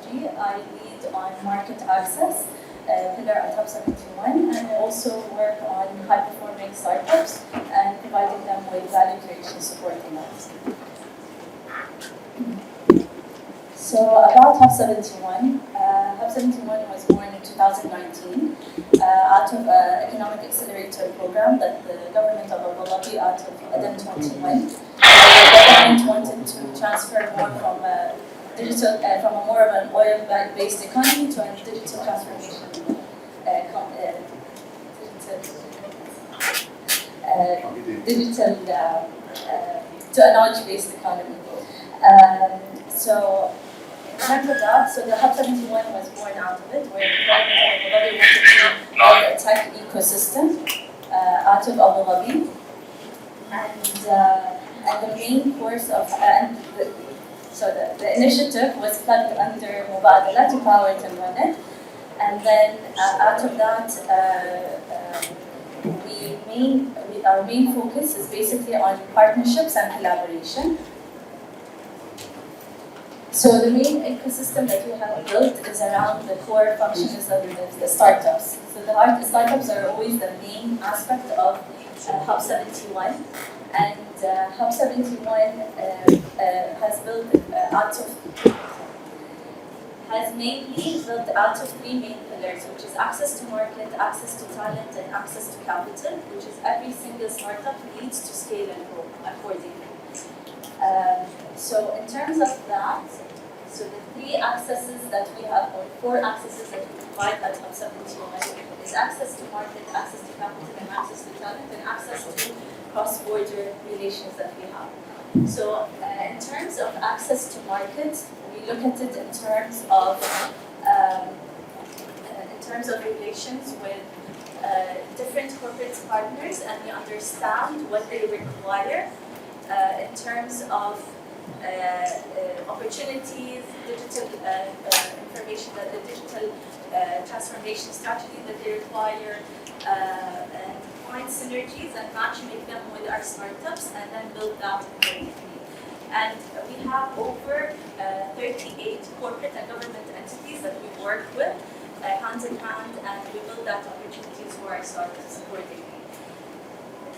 strategy. I lead on market access pillar at Hub71, and I also work on high-performing startups and providing them with value creation support in that. So about Hub71, Hub71 was born in 2019 out of an economic accelerator program that the government of Abu Dhabi out of Aden 21. The government wanted to transfer more from a digital, from a more of an oil-based economy to a digital transformation, to a knowledge-based economy. So in terms of that, so the Hub71 was born out of it, where the government of Abu Dhabi wanted to build a tech ecosystem out of Abu Dhabi, and the main course of the initiative was plugged under Mubadala to power it and run it, and then out of that, our main focus is basically on partnerships and collaboration. So the main ecosystem that we have built is around the core functions of the startups. So the startups are always the main aspect of Hub71, and Hub71 has mainly built out of three main pillars, which is access to market, access to talent, and access to capital, which is every single startup needs to scale and grow accordingly. So in terms of that, so the three accesses that we have, or four accesses that we provide at Hub71 is access to market, access to capital, and access to talent, and access to cross-border relations that we have. So in terms of access to market, we look at it in terms of relations with different corporate partners, and we understand what they require in terms of opportunities, digital information, the digital transformation strategy that they require, and find synergies and match-make them with our startups, and then build that accordingly. And we have over 38 corporate and government entities that we work with hand in hand, and we build that opportunities for our startups accordingly.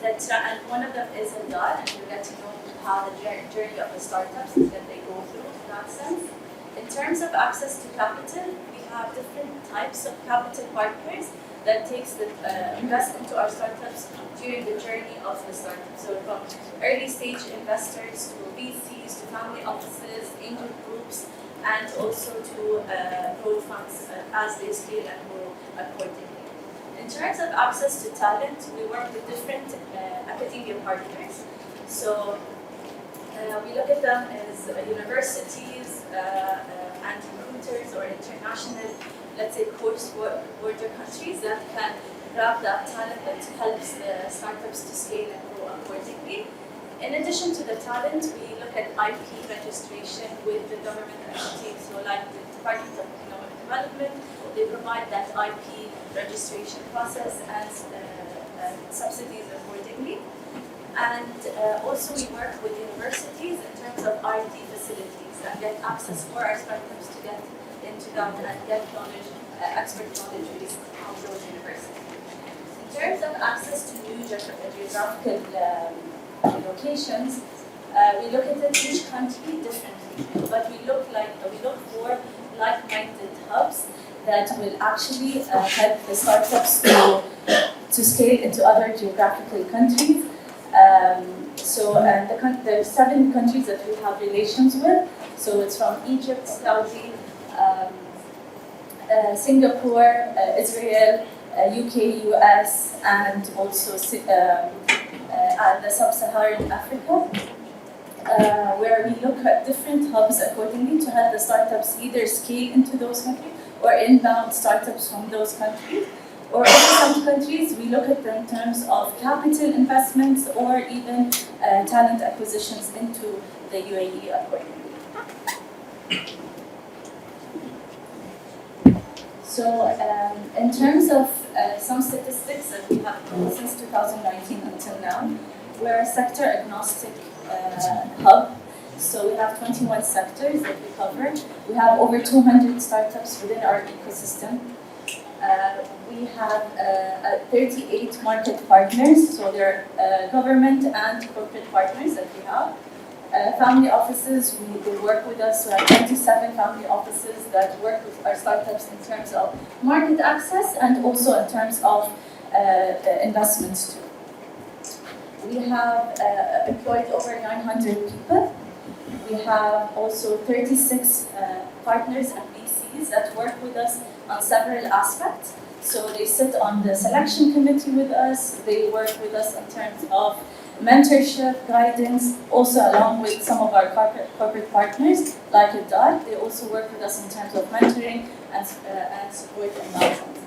And one of them is Indar, and you get to know how the journey of the startups is that they go through in that sense. In terms of access to capital, we have different types of capital partners that invest into our startups during the journey of the startup. So from early stage investors to VCs to family offices, angel groups, and also to growth funds as they scale and grow accordingly. In terms of access to talent, we work with different academia partners. So we look at them as universities and recruiters or international, let's say, cross-border countries that can grab that talent that helps the startups to scale and grow accordingly. In addition to the talent, we look at IP registration with the government entities. So like the Department of Economic Development, they provide that IP registration process and subsidies accordingly. And also we work with universities in terms of R&D facilities and get access for our startups to get into them and get knowledge, expert knowledge based on those universities. In terms of access to new geographical locations, we look at each country differently, but we look for like-minded hubs that will actually help the startups to scale into other geographical countries. There are 7 countries that we have relations with. So it's from Egypt, Saudi, Singapore, Israel, UK, US, and also the sub-Saharan Africa, where we look at different hubs accordingly to help the startups either scale into those countries or inbound startups from those countries. Or in some countries, we look at them in terms of capital investments or even talent acquisitions into the UAE accordingly. So in terms of some statistics that we have since 2019 until now, we're a sector agnostic hub. So we have 21 sectors that we cover. We have over 200 startups within our ecosystem. We have 38 market partners, so they're government and corporate partners that we have. Family offices, they work with us. We have 27 family offices that work with our startups in terms of market access and also in terms of investments too. We have employed over 900 people. We have also 36 partners and VCs that work with us on several aspects. So they sit on the selection committee with us. They work with us in terms of mentorship, guidance, also along with some of our corporate partners, like Dot. They also work with us in terms of mentoring and support and license.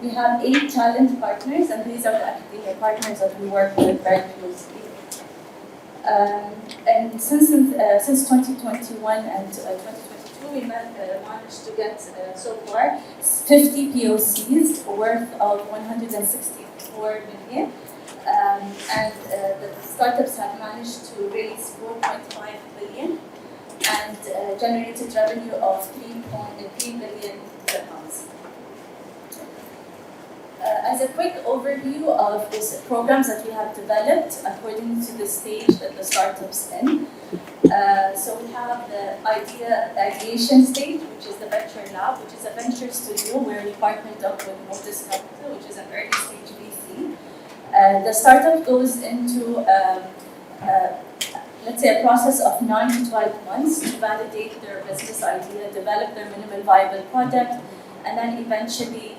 We have 8 talent partners, and these are the academia partners that we work with very closely. And since 2021 and 2022, we managed to get so far 50 POCs worth of 164 million. And the startups have managed to raise 4.5 billion and generated revenue of 3 billion dirhams. As a quick overview of these programs that we have developed according to the stage that the startup's in. So we have the ideation stage, which is the venture lab, which is a venture studio where we partnered up with Modus Capital, which is an early stage VC. The startup goes into, let's say, a process of 9 to 12 months to validate their business idea, develop their minimal viable product, and then eventually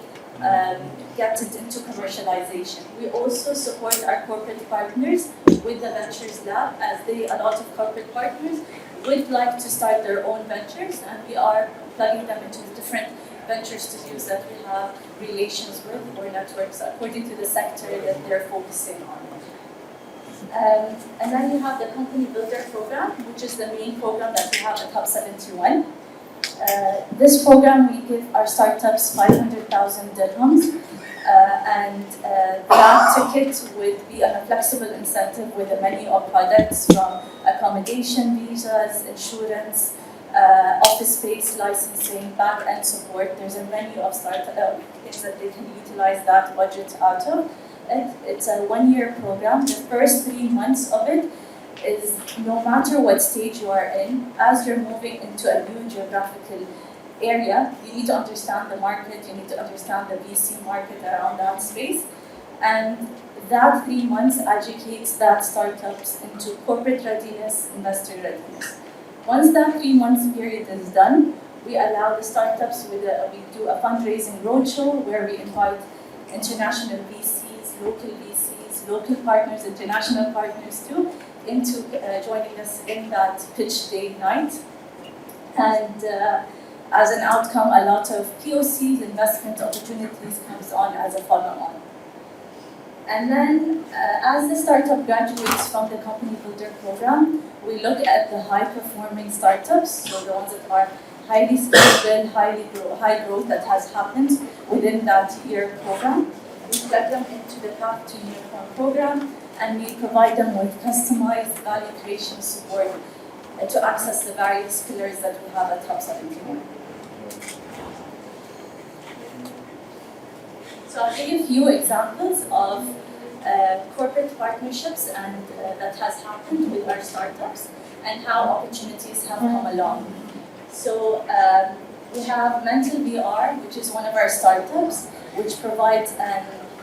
get it into commercialization. We also support our corporate partners with the Ventures Lab, as a lot of corporate partners would like to start their own ventures, and we are plugging them into the different venture studios that we have relations with or networks according to the sector that they're focusing on. And then you have the Company Builder Program, which is the main program that we have at Hub71. This program, we give our startups 500,000 dirhams, and that ticket would be on a flexible incentive with a menu of products from accommodation, visas, insurance, office space, licensing, back-end support. There's a menu of things that they can utilize that budget out of. It's a 1-year program. The first 3 months of it is no matter what stage you are in, as you're moving into a new geographical area, you need to understand the market, you need to understand the VC market around that space. And that 3 months educates that startups into corporate readiness, investor readiness. Once that 3 months period is done, we allow the startups we do a fundraising roadshow where we invite international VCs, local partners, international partners too, into joining us in that pitch day night. And as an outcome, a lot of POCs, investment opportunities comes on as a follow-on. And then as the startup graduates from the Company Builder Program, we look at the high-performing startups, so the ones that are highly scalable, high growth that has happened within that year program. We plug them into the Path to Unicorn program, and we provide them with customized value creation support to access the various pillars that we have at Hub71. So I'll give you a few examples of corporate partnerships and that has happened with our startups and how opportunities have come along. So we have Mental VR, which is one of our startups, which provides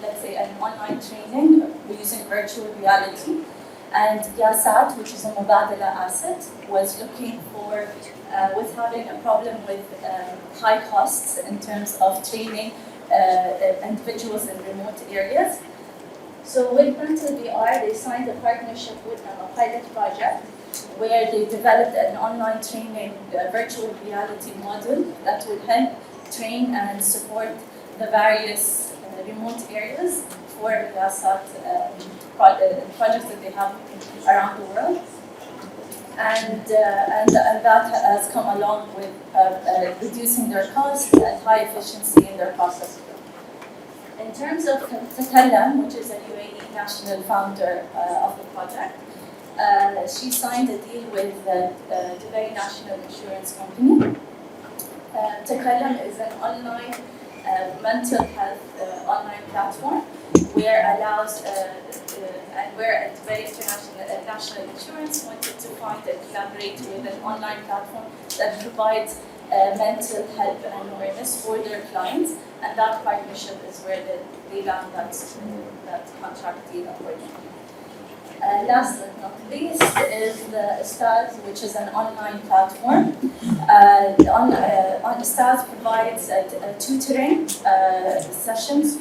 let's say an online training using virtual reality. And Yasat, which is a Mubadala asset, was looking for, was having a problem with high costs in terms of training individuals in remote areas. So with Mental VR, they signed a partnership with them, a pilot project, where they developed an online training virtual reality model that would help train and support the various remote areas for Yasat projects that they have around the world. And that has come along with reducing their costs and high efficiency in their process. In terms of Takallam, which is a UAE national founder of the project, she signed a deal with Dubai National Insurance Company. تكلم is an online mental health online platform where allows and where Dubai National Insurance wanted to find and collaborate with an online platform that provides mental health and awareness for their clients, and that partnership is where they land that contract deal accordingly. Last but not least is the Ustaz, which is an online platform. Ustaz provides tutoring sessions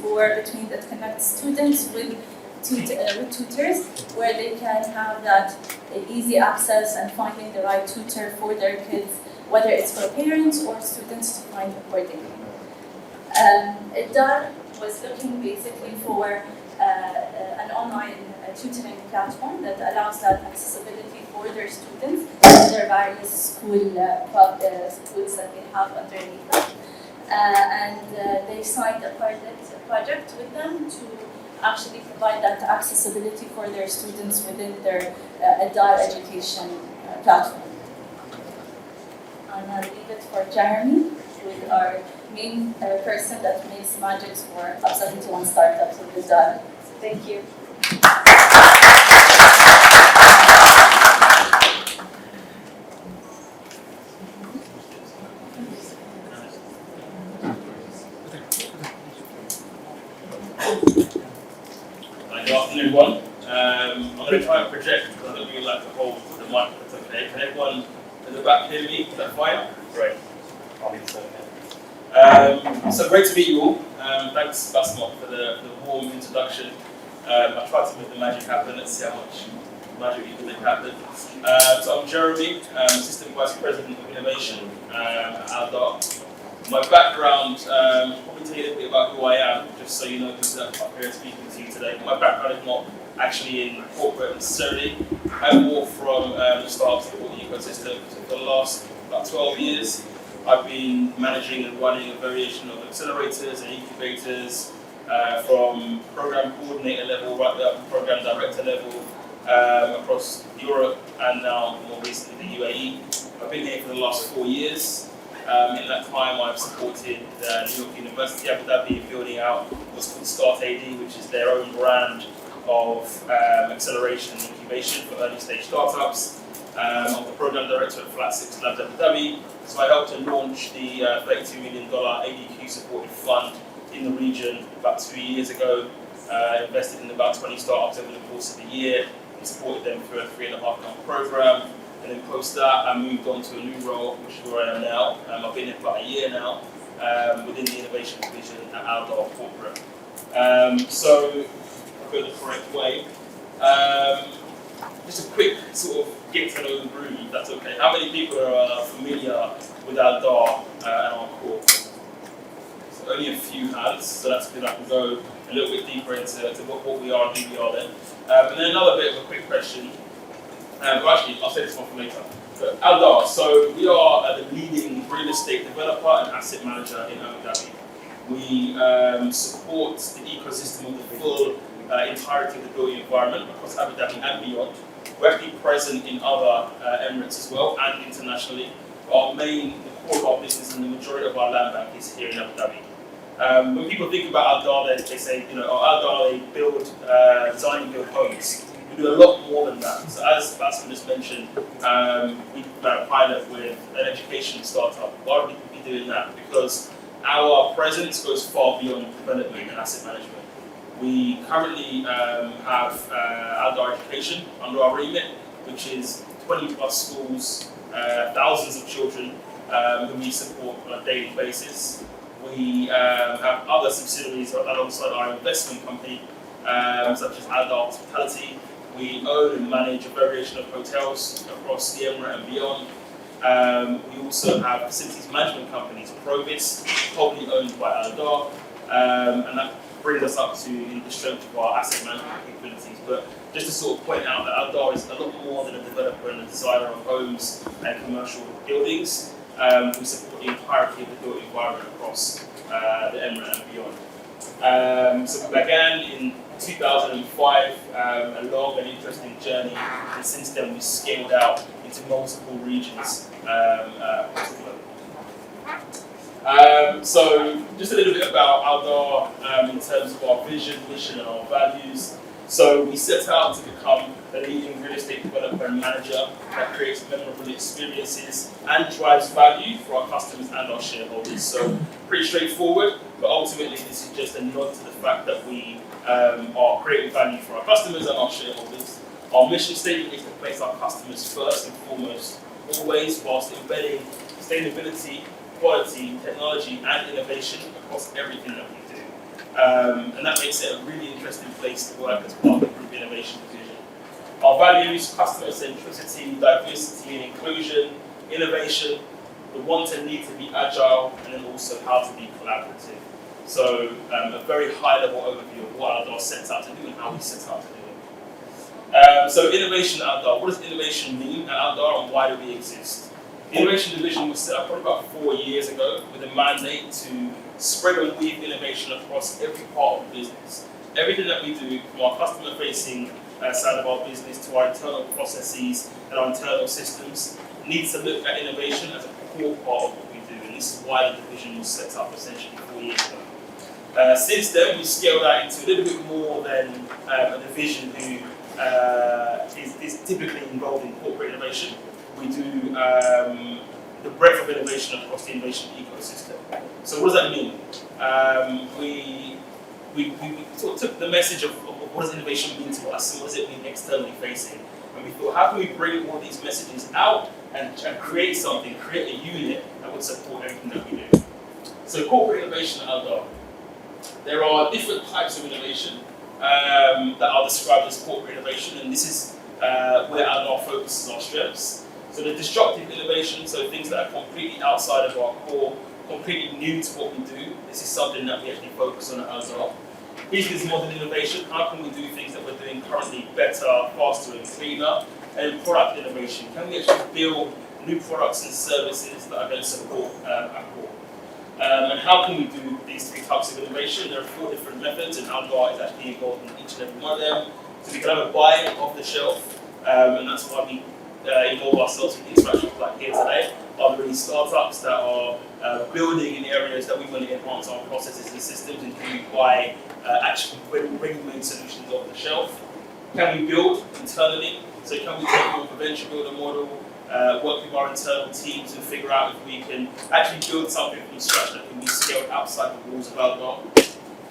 that connect students with tutors, where they can have that easy access and finding the right tutor for their kids, whether it's for parents or students to find accordingly. Idar was looking basically for an online tutoring platform that allows that accessibility for their students in their various schools that they have underneath them. And they signed a project with them to actually provide that accessibility for their students within their adult education platform. And I'll leave it for Jeremy with our main person that makes magics for Hub71 startups with Idar. Thank you. Good afternoon, everyone. I'm going to try and project because I don't really like to hold the mic. That's okay. Can everyone in the back hear me? Is that fine? Great. I'll be the same. So great to meet you all. Thanks, Basma, for the warm introduction. I tried to make the magic happen. Let's see how much magic you can make happen. So I'm Jeremy, Assistant Vice President of Innovation at Aldar. My background, probably tell you a little bit about who I am, just so you know who's up here speaking to you today. My background is not actually in corporate necessarily. I'm more from the startup support ecosystem. So for the last about 12 years, I've been managing and running a variation of accelerators and incubators from program coordinator level right up to program director level across Europe and now more recently the UAE. I've been here for the last 4 years. In that time, I've supported New York University Abu Dhabi in building out what's called Start AD, which is their own brand of acceleration and incubation for early stage startups. I'm the program director at Flat 6 Labs Abu Dhabi, so I helped to launch the $32 million ADQ supported fund in the region about 2 years ago. Invested in about 20 startups over the course of the year and supported them through a 3.5-month program. And then post that, I moved on to a new role, which is where I am now. I've been here for about a year now, within the innovation division at Aldar Corporate. So, I'll go the correct way. Just a quick sort of get to know the room, if that's okay. How many people are familiar with Aldar and our core? So only a few hands, so that's good. I can go a little bit deeper into what we are and who we are then. And then another bit of a quick question. Well, actually, I'll say this one for later. But Aldar, so we are the leading real estate developer and asset manager in Abu Dhabi. We support the ecosystem of the full entirety of the building environment across Abu Dhabi and beyond. We're actually present in other Emirates as well and internationally. The core of our business and the majority of our land bank is here in Abu Dhabi. When people think about Aldar, they say, Aldar, they design and build homes. We do a lot more than that. So as Basma just mentioned, we ran a pilot with an education startup. Why would we be doing that? Because our presence goes far beyond development and asset management. We currently have Aldar Education under our remit, which is 20 plus schools, thousands of children who we support on a daily basis. We have other subsidiaries alongside our investment company, such as Aldar Hospitality. We own and manage a variation of hotels across the Emirate and beyond. We also have facilities management companies, Provis, wholly owned by Aldar, and that brings us up to the strength of our asset management capabilities. But just to sort of point out that Aldar is a lot more than a developer and a designer of homes and commercial buildings. We support the entirety of the built environment across the Emirate and beyond. So we began in 2005, a long and interesting journey, and since then we scaled out into multiple regions across the globe. So just a little bit about Aldar in terms of our vision, mission, and our values. So we set out to become a leading real estate developer and manager that creates memorable experiences and drives value for our customers and our shareholders. So pretty straightforward, but ultimately this is just a nod to the fact that we are creating value for our customers and our shareholders. Our mission statement is to place our customers first and foremost, always, whilst embedding sustainability, quality, technology, and innovation across everything that we do. And that makes it a really interesting place to work as part of the Group Innovation Division. Our values: customer centricity, diversity and inclusion, innovation, the want and need to be agile, and then also how to be collaborative. So a very high level overview of what Aldar sets out to do and how we set out to do it. So innovation at Aldar. What does innovation mean at Aldar and why do we exist? The Innovation Division was set up probably about 4 years ago with a mandate to spread and weave innovation across every part of the business. Everything that we do, from our customer-facing side of our business to our internal processes and our internal systems, needs to look at innovation as a core part of what we do, and this is why the division was set up essentially 4 years ago. Since then, we've scaled out into a little bit more than a division who is typically involved in corporate innovation. We do the breadth of innovation across the innovation ecosystem. So what does that mean? We sort of took the message of what does innovation mean to us and what does it mean externally facing, and we thought, how can we bring all these messages out and create something, create a unit that would support everything that we do. So corporate innovation at Aldar. There are different types of innovation that are described as corporate innovation, and this is where Aldar focuses our strengths. So the disruptive innovation, so things that are completely outside of our core, completely new to what we do. This is something that we actually focus on at Aldar. Business model innovation, how can we do things that we're doing currently better, faster and cleaner? And product innovation, can we actually build new products and services that are going to support our core? And how can we do these three types of innovation? There are 4 different methods, and Aldar is actually involved in each and every one of them. So we can have a buy off the shelf, and that's why we involve ourselves in interactions like here today. Are really startups that are building in areas that we want to enhance our processes and systems, and can we buy actually ready-made solutions off the shelf? Can we build internally? So can we take more of a venture builder model, work with our internal teams and figure out if we can actually build something from scratch that can be scaled outside the walls of Aldar?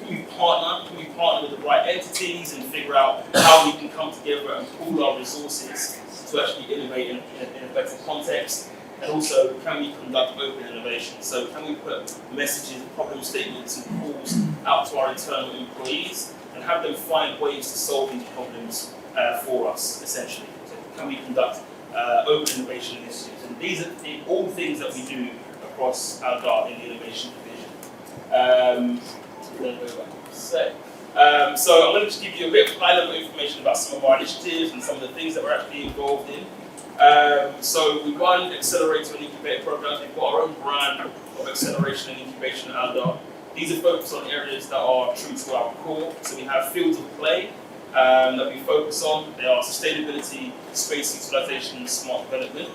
Can we partner with the right entities and figure out how we can come together and pool our resources to actually innovate in a better context? And also, can we conduct open innovation? So can we put messages, problem statements and calls out to our internal employees and have them find ways to solve these problems for us, essentially? So can we conduct open innovation initiatives? And these are all things that we do across Aldar in the Innovation Division. So I'm going to just give you a bit of high-level information about some of our initiatives and some of the things that we're actually involved in. So we run accelerator and incubator programs. We've got our own brand of acceleration and incubation at Aldar. These are focused on areas that are true to our core. So we have fields of play that we focus on. They are sustainability, space utilization, and smart development.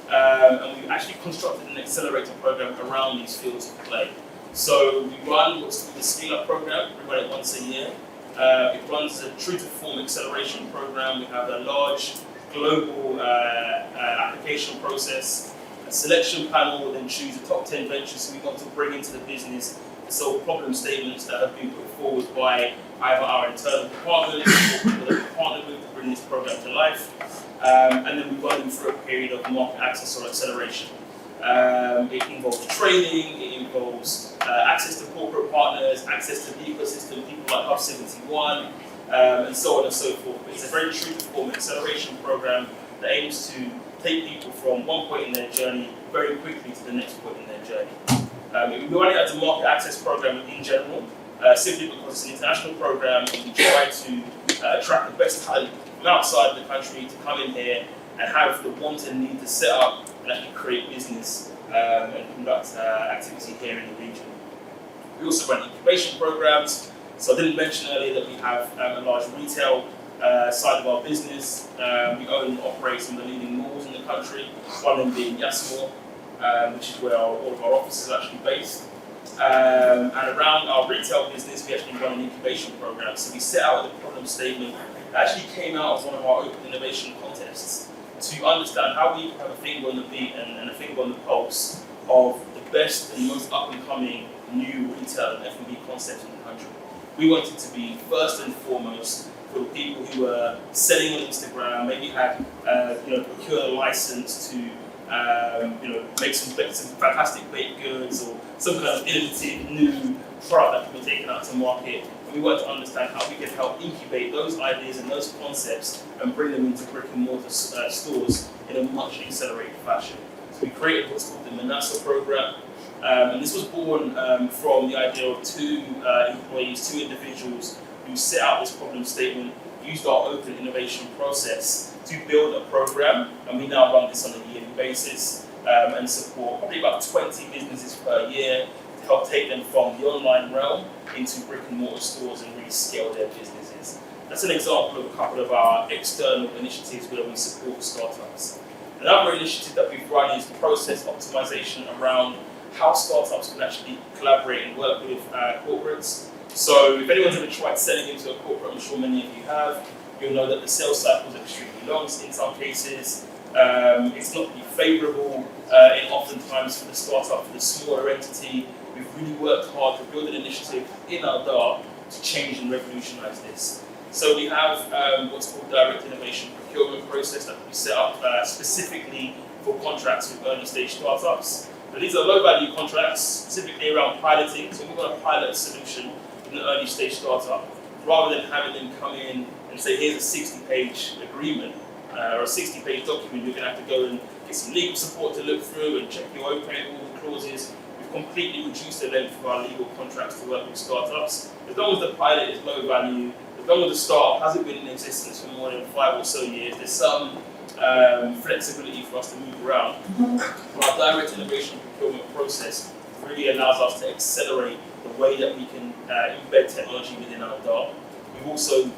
And we've actually constructed an accelerator program around these fields of play. So we run what's called the Scale Up program. We run it once a year. It runs a true to form acceleration program. We have a large global application process. A selection panel will then choose the top 10 ventures we want to bring into the business to solve problem statements that have been put forward by either our internal department or people that we partnered with to bring this program to life. And then we run them through a period of market access or acceleration. It involves training, it involves access to corporate partners, access to the ecosystem, people like Hub71, and so on and so forth. But it's a very true to form acceleration program that aims to take people from one point in their journey very quickly to the next point in their journey. We run it as a market access program in general, simply because it's an international program and we try to attract the best talent from outside the country to come in here and have the want and need to set up and actually create business and conduct activity here in the region. We also run incubation programs. So I didn't mention earlier that we have a large retail side of our business. We own and operate some of the leading malls in the country, one of them being Yasmore, which is where all of our offices are actually based. And around our retail business, we actually run an incubation program. So we set out with a problem statement that actually came out of one of our open innovation contests to understand how we can have a finger on the beat and a finger on the pulse of the best and most up-and-coming new retail and F&B concepts in the country. We wanted to be first and foremost for the people who were selling on Instagram, maybe had procured a license to make some fantastic baked goods or some kind of innovative new product that can be taken out to market. And we wanted to understand how we can help incubate those ideas and those concepts and bring them into brick and mortar stores in a much accelerated fashion. So we created what's called the Manassa program. And this was born from the idea of two employees, two individuals who set out this problem statement, used our open innovation process to build a program, and we now run this on a yearly basis and support probably about 20 businesses per year to help take them from the online realm into brick and mortar stores and really scale their businesses. That's an example of a couple of our external initiatives where we support startups. Another initiative that we've run is process optimization around how startups can actually collaborate and work with corporates. So if anyone's ever tried selling into a corporate, I'm sure many of you have, you'll know that the sales cycles are extremely long in some cases. It's not really favourable in oftentimes for the startup, for the smaller entity. We've really worked hard to build an initiative in our DAR to change and revolutionise this. So we have what's called direct innovation procurement process that we set up specifically for contracts with early stage startups. But these are low value contracts, specifically around piloting. So we want to pilot a solution in an early stage startup, rather than having them come in and say, here's a 60-page agreement or a 60-page document. You're going to have to go and get some legal support to look through and check your okay with all the clauses. We've completely reduced the length of our legal contracts to work with startups. As long as the pilot is low value, as long as the startup hasn't been in existence for more than 5 or so years, there's some flexibility for us to move around. Our direct innovation procurement process really allows us to accelerate the way that we can embed technology within our DAR. We've also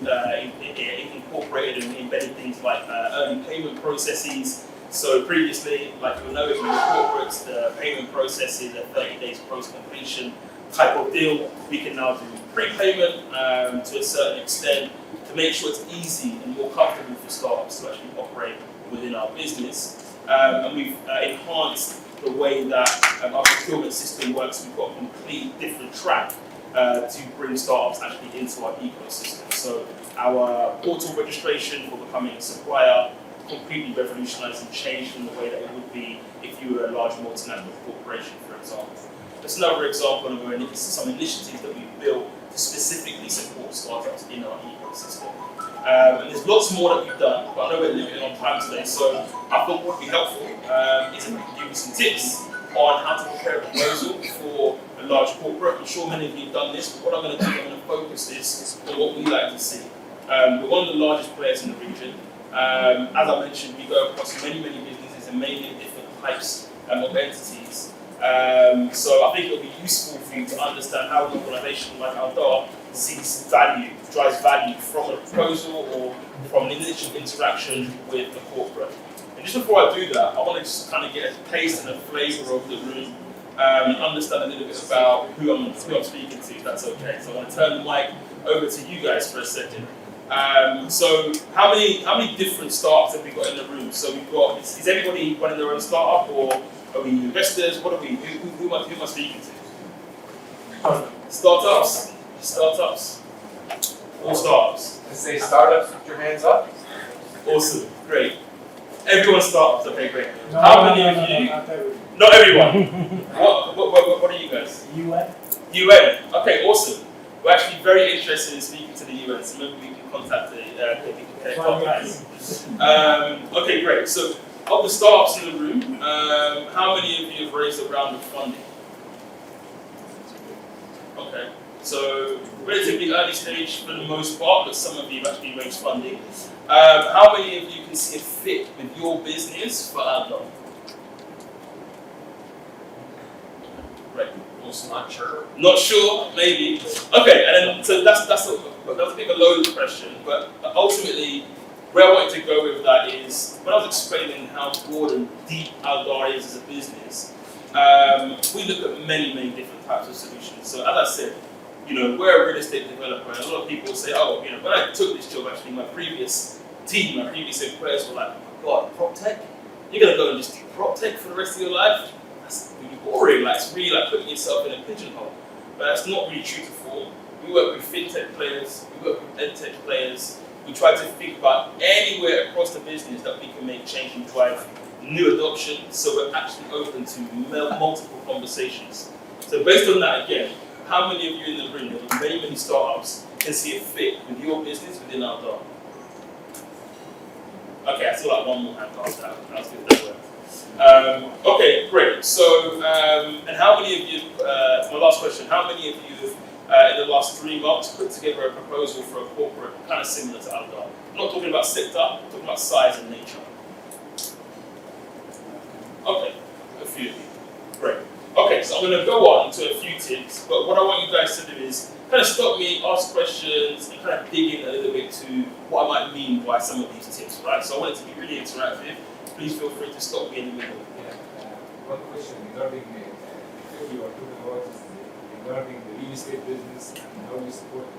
incorporated and embedded things like early payment processes. So previously, like you'll know, if you're corporates, the payment process is a 30 days post-completion type of deal. We can now do prepayment to a certain extent to make sure it's easy and more comfortable for startups to actually operate within our business. And we've enhanced the way that our procurement system works. We've got a completely different track to bring startups actually into our ecosystem. So our portal registration for becoming a supplier completely revolutionised and changed from the way that it would be if you were a large multinational corporation, for example. That's another example of some initiatives that we've built to specifically support startups in our ecosystem. And there's lots more that we've done, but I know we're limited on time today, so I thought what would be helpful is if we can give you some tips on how to prepare a proposal for a large corporate. I'm sure many of you have done this, but what I'm going to do, I'm going to focus this on what we like to see. We're one of the largest players in the region. As I mentioned, we go across many businesses and many different types of entities. So I think it'll be useful for you to understand how an organisation like Aldar sees value, drives value from a proposal or from an initial interaction with the corporate. And just before I do that, I want to just kind of get a taste and a flavour of the room and understand a little bit about who I'm speaking to, if that's okay. So I want to turn the mic over to you guys for a second. So how many different startups have we got in the room? So we've got, is everybody running their own startup, or are we investors? What are we? Who am I speaking to? Startups? Startups? All startups? Let's say startups, put your hands up. Awesome, great. Everyone startups, okay, great. How many of you? Not everyone. What are you guys? UN. UN, okay, awesome. We're actually very interested in speaking to the UN, so maybe we can contact the okay, great. So, of the startups in the room, how many of you have raised a round of funding? Okay, so relatively early stage for the most part, but some of you have actually raised funding. How many of you can see a fit with your business for Adlon? Great, Also not sure. Not sure, maybe. Okay, and then so that was a bit of a loaded question, but ultimately, where I wanted to go with that is when I was explaining how broad and deep Aldar is as a business. We look at many different types of solutions. So as I said, we're a real estate developer, and a lot of people say, oh, when I took this job, actually, my previous team, my previous employers were like, oh my God, prop tech? You're gonna go and just do prop tech for the rest of your life? That's really boring. Like, it's really like putting yourself in a pigeonhole. But that's not really true to form. We work with fintech players, we work with edtech players. We try to think about anywhere across the business that we can make change and drive new adoption. So we're actually open to multiple conversations. So based on that, again, how many of you in the room, there are many startups, can see a fit with your business within our DAR? Okay, I still like one more hand after that. That was good, that worked. Okay, great. So, and how many of you, my last question, how many of you in the last 3 months put together a proposal for a corporate kind of similar to Aldar? I'm not talking about sector, I'm talking about size and nature. Okay, a few of you. Great. Okay, so I'm going to go on to a few tips, but what I want you guys to do is kind of stop me, ask questions, and kind of dig in a little bit to what I might mean by some of these tips, right? So I want it to be really interactive. Please feel free to stop me in the middle. Yeah, one question regarding if you are talking about is regarding the real estate business and how we support it.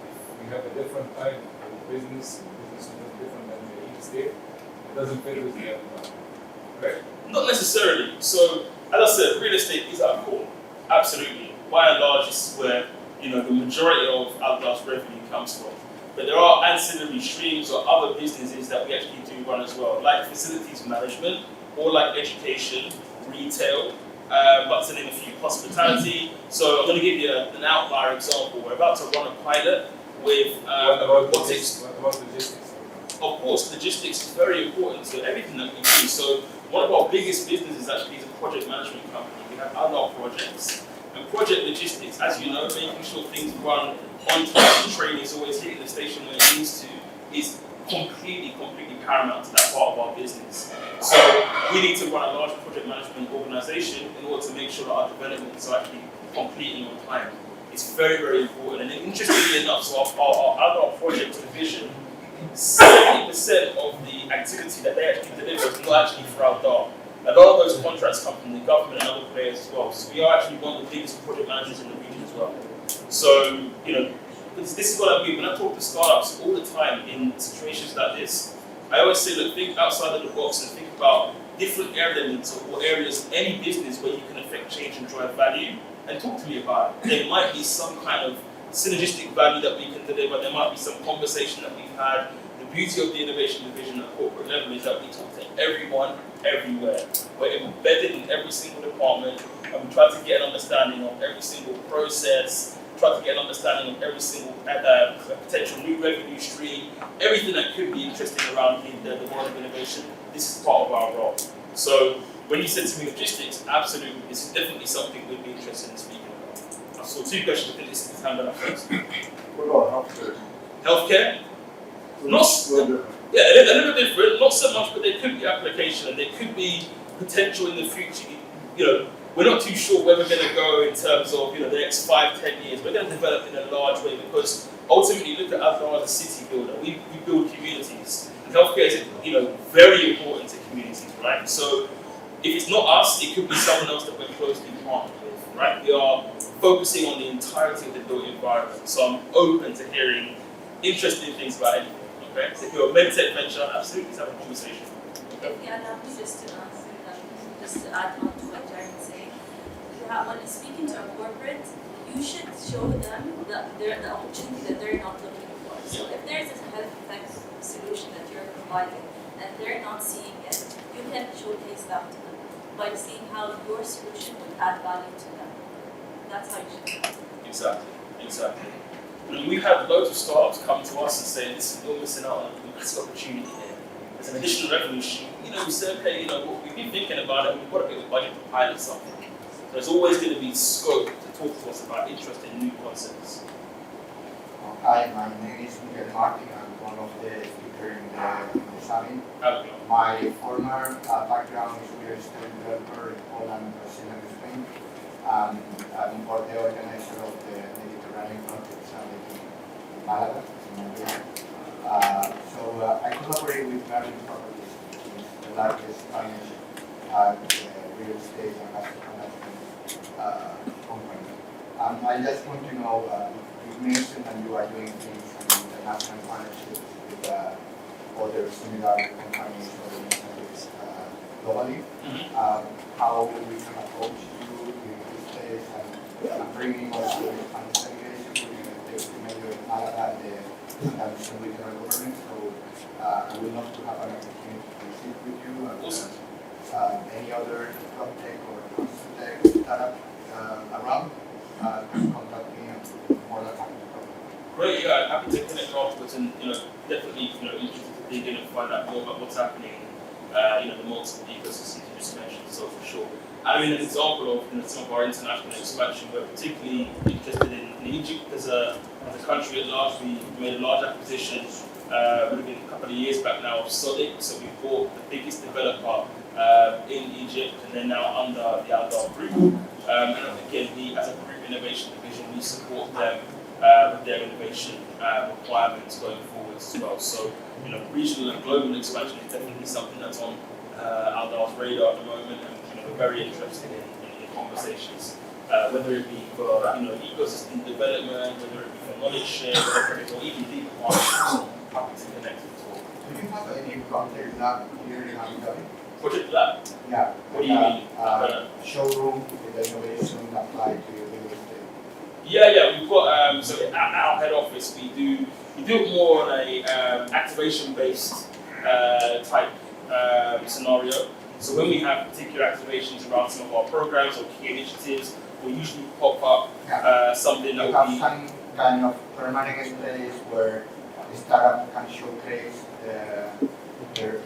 If we have a different type of business is different than the real estate, it doesn't fit with the other one. Right? Not necessarily. So, as I said, real estate is our core. Absolutely. By and large, this is where the majority of Aldar's revenue comes from. But there are ancillary streams or other businesses that we actually do run as well, like facilities management or like education, retail, but to name a few, hospitality. So I'm going to give you an outlier example. We're about to run a pilot with robotics. What about logistics? Of course, logistics is very important to everything that we do. So one of our biggest businesses actually is a project management company. We have other projects. And project logistics, as you know, making sure things run on time, the train is always hitting the station when it needs to, is completely paramount to that part of our business. So we need to run a large project management organization in order to make sure that our developments are actually completing on time. It's very important. And interestingly enough, so our project division, 70% of the activity that they actually deliver is not actually for our DAR. A lot of those contracts come from the government and other players as well. So we are actually one of the biggest project managers in the region as well. So, this is what I mean. When I talk to startups all the time in situations like this, I always say, look, think outside of the box and think about different elements or areas, any business where you can affect change and drive value, and talk to me about it. There might be some kind of synergistic value that we can deliver. There might be some conversation that we've had. The beauty of the innovation division at corporate level is that we talk to everyone, everywhere. We're embedded in every single department, and we try to get an understanding of every single process, try to get an understanding of every single potential new revenue stream, everything that could be interesting around in the world of innovation. This is part of our role. So when you said to me logistics, absolutely, this is definitely something we'd be interested in speaking about. I saw two questions, but this is the time that I first. What about healthcare? Healthcare? Not yeah, a little bit different, not so much, but there could be application and there could be potential in the future. We're not too sure where we're going to go in terms of the next 5-10 years. We're going to develop in a large way because ultimately, look at Aldar as a city builder. We build communities. And healthcare is very important to communities, right? So if it's not us, it could be someone else that we're closely partnered with, right? We are focusing on the entirety of the built environment. So I'm open to hearing interesting things about anything. Okay? So if you're a medtech venture, absolutely, let's have a conversation. Okay? Yeah, now just to answer that, just to add on to what Jared's saying, when you're speaking to a corporate, you should show them the opportunity that they're not looking for. So if there's a health tech solution that you're providing and they're not seeing it, you can showcase that to them by seeing how your solution would add value to them. That's how you should do it. Exactly. And we've had loads of startups come to us and say, listen, you're missing out on a massive opportunity here. There's an additional revenue stream. We say, okay, we've been thinking about it, we've got a bit of budget to pilot something. There's always going to be scope to talk to us about interesting new concepts. Hi, my name is Miguel Martin. I'm one of the speakers in the summit. Okay. My former background is real estate developer in Poland, Brazil, and Spain. I'm for the organizer of the Mediterranean Conference Summit in Malaga, in Madrid. I collaborate with Merlin Properties, which is the largest Spanish real estate and asset management company. I just want to know, you mentioned that you are doing things in international partnerships with other similar companies or initiatives globally. How we can approach you in this case and bringing also the Spanish delegation with the mayor of Malaga and the regional government. So I would love to have an opportunity to visit with you. And, any other tech or tech startup around, can contact me and more than happy to talk. Great, yeah, happy to connect afterwards and definitely interested to dig in and find out more about what's happening the multiple ecosystems you just mentioned, so for sure. I mean, an example of some of our international expansion, we're particularly interested in Egypt as a country at large. We made a large acquisition would have been a couple of years back now of Solid, so we bought the biggest developer in Egypt and then now under the Aldar Group. And again, we as a group innovation division, we support them with their innovation requirements going forwards as well. So, regional and global expansion is definitely something that's on Aldar's radar at the moment, and we're very interested in conversations, whether it be for ecosystem development, whether it be for knowledge share, or even deep partnerships. Happy to connect with all. Do you have any project lab here in Abu Dhabi? Project Lab? Yeah. What do you mean? Showroom with the innovation applied to real estate. Yeah, we've got so at our head office we do it more on a activation-based type scenario. So when we have particular activations around some of our programs or key initiatives, we'll usually pop up something that You will have be some kind of permanent place where the startup can showcase their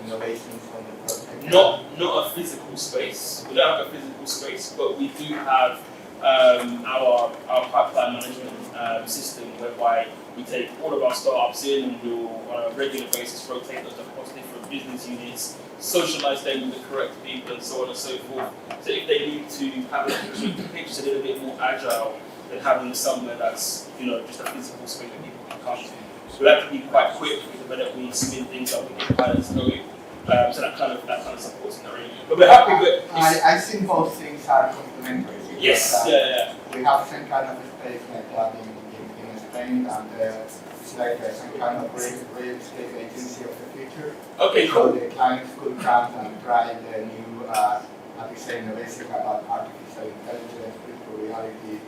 innovations on the project. not a physical space. We don't have a physical space, but we do have our pipeline management system whereby we take all of our startups in and we'll on a regular basis rotate those across different business units, socialize them with the correct people and so on and so forth. So if they need to have the pictures a little bit more agile than having somewhere that's just a physical space that people can come to. So we have to be quite quick with the way that we spin things up and get pilots going. So that kind of supports in that area. But we're happy with I think both things are complementary. Yes, yeah. We have some kind of space like that in Spain, and it's like some kind of real estate agency of the future. Okay, So cool. the clients could come and try the new, how to say, innovation about artificial intelligence, virtual reality,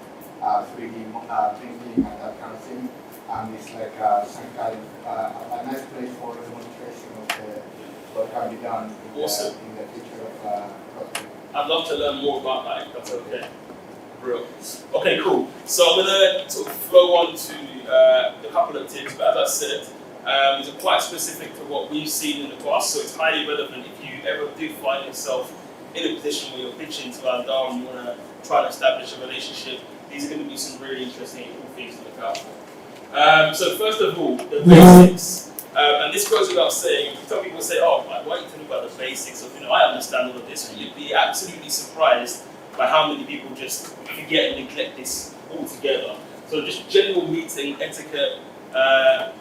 3D printing, and that kind of thing. And it's like some kind of a nice place for demonstration of what can be done in, Awesome. In the future of property. I'd love to learn more about that if that's okay. Real. Okay, cool. So I'm gonna sort of flow on to a couple of tips, but as I said, these are quite specific to what we've seen in the past, so it's highly relevant if you ever do find yourself in a position where you're pitching to Aldar and you want to try and establish a relationship. These are going to be some really interesting and cool things to look out for. So first of all, the basics. And this goes without saying. Some people say, "Oh, why are you talking about the basics of I understand all of this." You'd be absolutely surprised by how many people just forget and neglect this altogether. So just general meeting etiquette,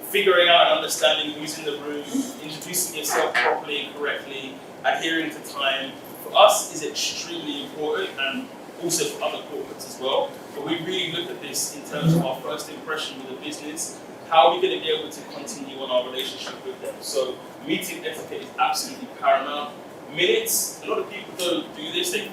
figuring out and understanding who's in the room, introducing yourself properly and correctly, adhering to time, for us is extremely important, and also for other corporates as well. But we really look at this in terms of our first impression with the business. How are we going to be able to continue on our relationship with them? So meeting etiquette is absolutely paramount. Minutes, a lot of people don't do this. They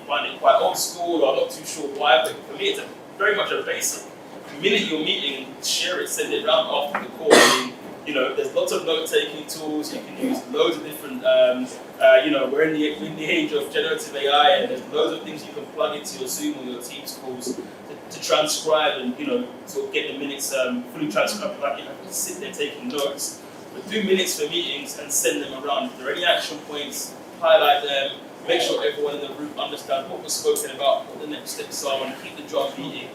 find it quite old school, or I'm not too sure why, but for me it's very much a basic. The minute you're meeting, share it, send it around after the call. I mean, there's lots of note-taking tools. You can use loads of different, we're in the age of generative AI, and there's loads of things you can plug into your Zoom or your Teams calls to transcribe and, sort of get the minutes fully transcribed. Like you have to sit there taking notes. But do minutes for meetings and send them around. If there are any action points, highlight them. Make sure everyone in the group understands what was spoken about, what the next steps are, and keep the drum beating.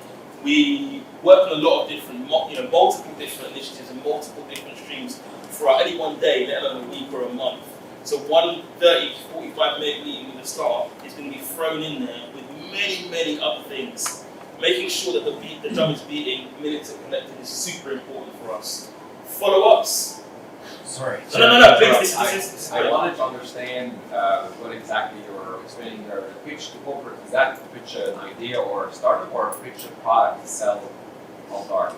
We work on a lot of different, multiple different initiatives and multiple different streams throughout any one day, let alone a week or a month. So one 30 to 45 minute meeting with the staff is going to be thrown in there with many other things. Making sure that the drum is beating, minutes are connected is super important for us. Follow-ups. Sorry. No, please, this is I wanted to understand what exactly you're explaining there. The pitch to corporate, is that to pitch an idea or a startup, or pitch a product to sell on dark?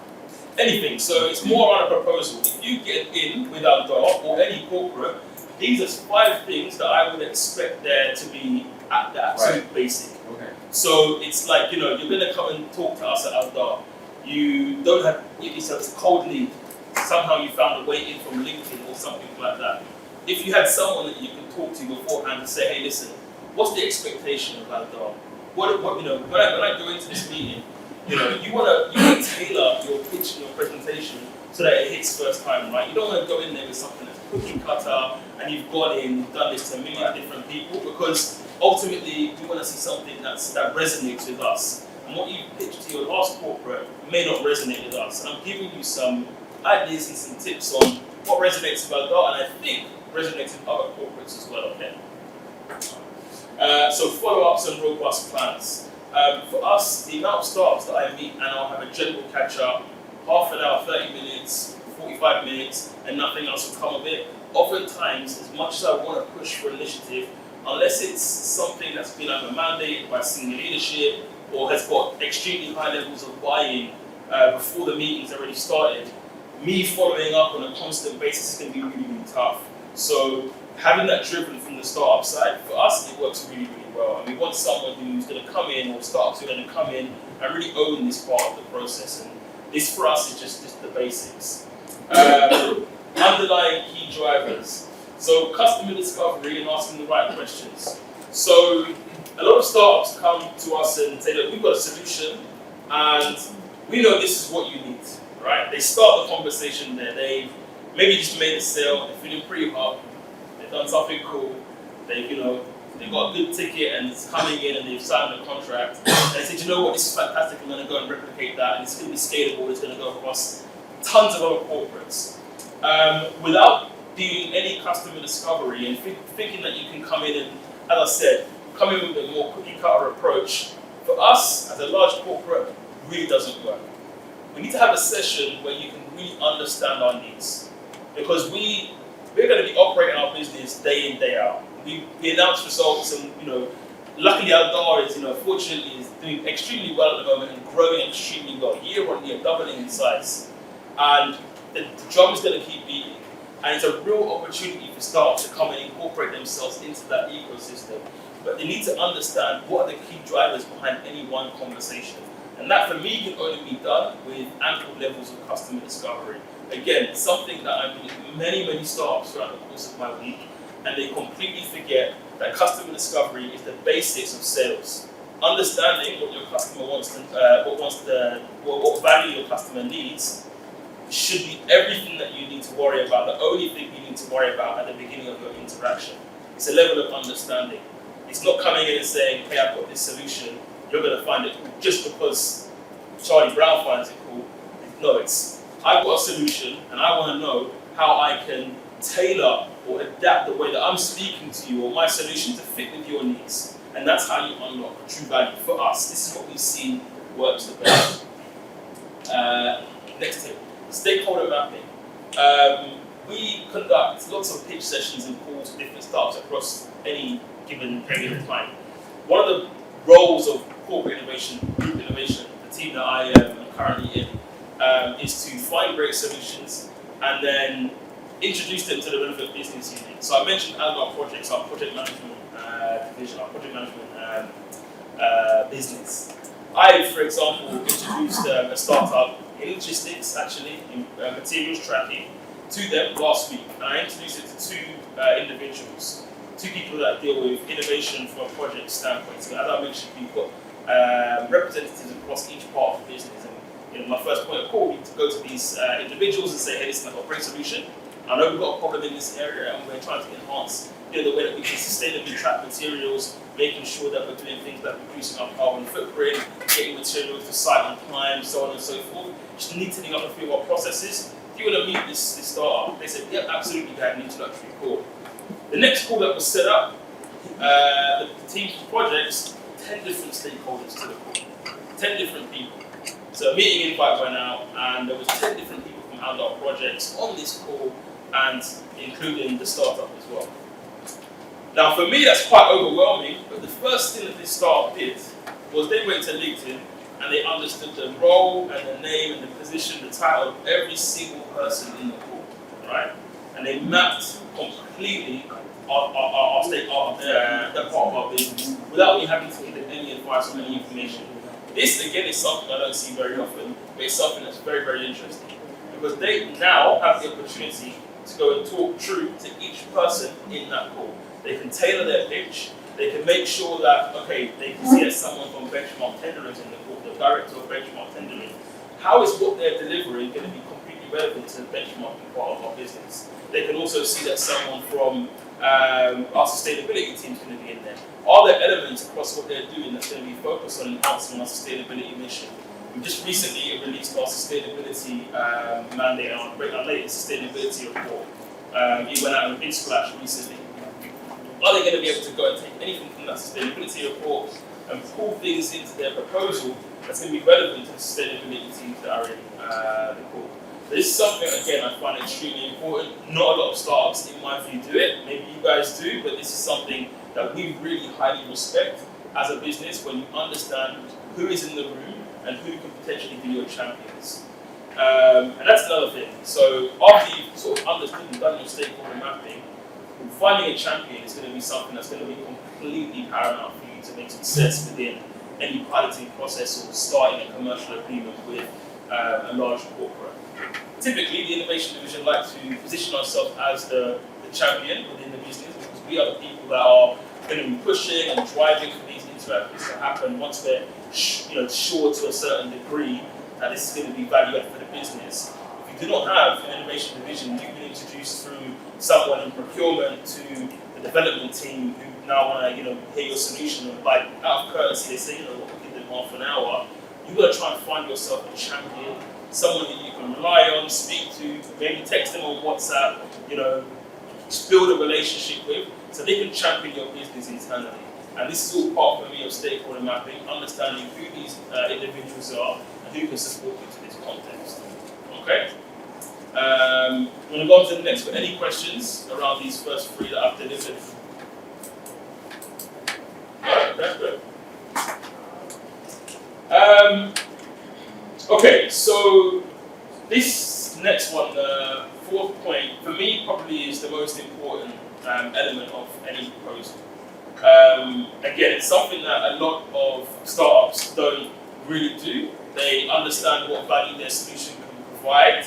anything. So it's more on a proposal. If you get in with Aldar or any corporate, these are 5 things that I would expect there to be at the absolute basic. Okay. So it's like, you're going to come and talk to us at Aldar. You don't have, it's a cold lead. Somehow you found a way in from LinkedIn or something like that. If you had someone that you could talk to beforehand and say, hey, listen, what's the expectation of Aldar? When I go into this meeting, you want to tailor your pitch and your presentation so that it hits first time, right? You don't want to go in there with something that's cookie cutter and you've gone in, you've done this to a million different people, because ultimately we want to see something that resonates with us. And what you pitch to your last corporate may not resonate with us. And I'm giving you some ideas and some tips on what resonates with Aldar, and I think resonates with other corporates as well. Okay. So follow-ups and robust plans. For us, the amount of startups that I meet and I'll have a general catch-up, half an hour, 30 minutes, 45 minutes, and nothing else will come of it. Oftentimes, as much as I want to push for initiative, unless it's something that's been either mandated by senior leadership or has got extremely high levels of buy-in before the meeting's already started, me following up on a constant basis is going to be really, really tough. So having that driven from the startup side, for us, it works really, really well. And we want someone who's going to come in, or startups who are going to come in and really own this part of the process. And this, for us, is just the basics. Underlying key drivers. So customer discovery and asking the right questions. So a lot of startups come to us and say, look, we've got a solution and we know this is what you need, right? They start the conversation there. They've maybe just made a sale, they're feeling pretty hot, they've done something cool, they've got a good ticket and it's coming in and they've signed a contract. And they say, you know what, this is fantastic, I'm going to go and replicate that, and it's going to be scalable, it's going to go across tons of other corporates. Without doing any customer discovery and thinking that you can come in and, as I said, come in with a more cookie cutter approach, for us as a large corporate, really doesn't work. We need to have a session where you can really understand our needs, because we're going to be operating our business day in, day out. We announce results, and luckily Aldar is, fortunately, is doing extremely well at the moment and growing extremely well, year on year, doubling in size. And the drum is going to keep beating, and it's a real opportunity for startups to come and incorporate themselves into that ecosystem. But they need to understand what are the key drivers behind any one conversation. And that, for me, can only be done with ample levels of customer discovery. Again, something that I meet many startups throughout the course of my week, and they completely forget that customer discovery is the basics of sales. Understanding what your customer wants, what value your customer needs, should be everything that you need to worry about. The only thing you need to worry about at the beginning of your interaction. It's a level of understanding. It's not coming in and saying, hey, I've got this solution, you're going to find it cool just because Charlie Brown finds it cool. No, it's, I've got a solution and I want to know how I can tailor or adapt the way that I'm speaking to you or my solution to fit with your needs. And that's how you unlock true value. For us, this is what we've seen works the best. Next tip, stakeholder mapping. We conduct lots of pitch sessions and calls with different startups across any given period of time. One of the roles of corporate innovation, group innovation, the team that I am currently in, is to find great solutions and then introduce them to the relevant business unit. So I mentioned Aldar Projects, our project management division, our project management business. I, for example, introduced a startup in logistics, actually, in materials tracking, to them last week. And I introduced it to 2 individuals, 2 people that deal with innovation from a project standpoint. So as I mentioned, we've got representatives across each part of the business. And my first point of call would be to go to these individuals and say, hey, listen, I've got a great solution. I know we've got a problem in this area and we're trying to enhance the way that we can sustainably track materials, making sure that we're doing things like reducing our carbon footprint, getting materials to site on time, so on and so forth. Just neatening up a few of our processes. If you want to meet this startup, they said, yeah, absolutely, we had an introductory call. The next call that was set up, the team for projects 10 different stakeholders to the call, 10 different people. So a meeting invite went out, and there was 10 different people from Outdoor Projects on this call, and including the startup as well. Now for me that's quite overwhelming, but the first thing that this startup did was they went to LinkedIn and they understood the role and the name and the position, the title of every single person in the call, right? And they mapped completely that part of our business without me having to give them any advice or any information. This again is something I don't see very often, but it's something that's very, very interesting because they now have the opportunity to go and talk true to each person in that call. They can tailor their pitch. They can make sure that, okay, they can see that someone from Benchmark Tendering is in the call, the director of Benchmark Tendering. How is what they're delivering going to be completely relevant to the benchmarking part of our business? They can also see that someone from our sustainability team is going to be in there. Are there elements across what they're doing that's going to be focused on enhancing our sustainability mission? We just recently released our sustainability mandate and our latest sustainability report. It went out in Splash recently. Are they going to be able to go and take anything from that sustainability report and pull things into their proposal that's going to be relevant to the sustainability teams that are in the call? This is something, again, I find extremely important. Not a lot of startups, in my view, do it. Maybe you guys do, but this is something that we really highly respect as a business when you understand who is in the room and who can potentially be your champions. And that's another thing. So after you've sort of understood and done your stakeholder mapping, finding a champion is going to be something that's going to be completely paramount for you to make success within any piloting process or starting a commercial agreement with a large corporate. Typically, the innovation division like to position ourselves as the champion within the business because we are the people that are going to be pushing and driving for these interactions to happen once we're sure to a certain degree that this is going to be value add for the business. If you do not have an innovation division, you've been introduced through someone in procurement to the development team who now want to hear your solution and like out of courtesy they say what we give them half an hour. You've got to try and find yourself a champion, someone that you can rely on, speak to, maybe text them on WhatsApp, just build a relationship with, so they can champion your business internally. And this is all part for me of stakeholder mapping, understanding who these individuals are and who can support you to this context. Okay? I'm going to go on to the next one. Any questions around these first three that I've delivered? Alright, that's good. Okay, so this next one, the fourth point, for me probably is the most important element of any proposal. Again, it's something that a lot of startups don't really do. They understand what value their solution can provide,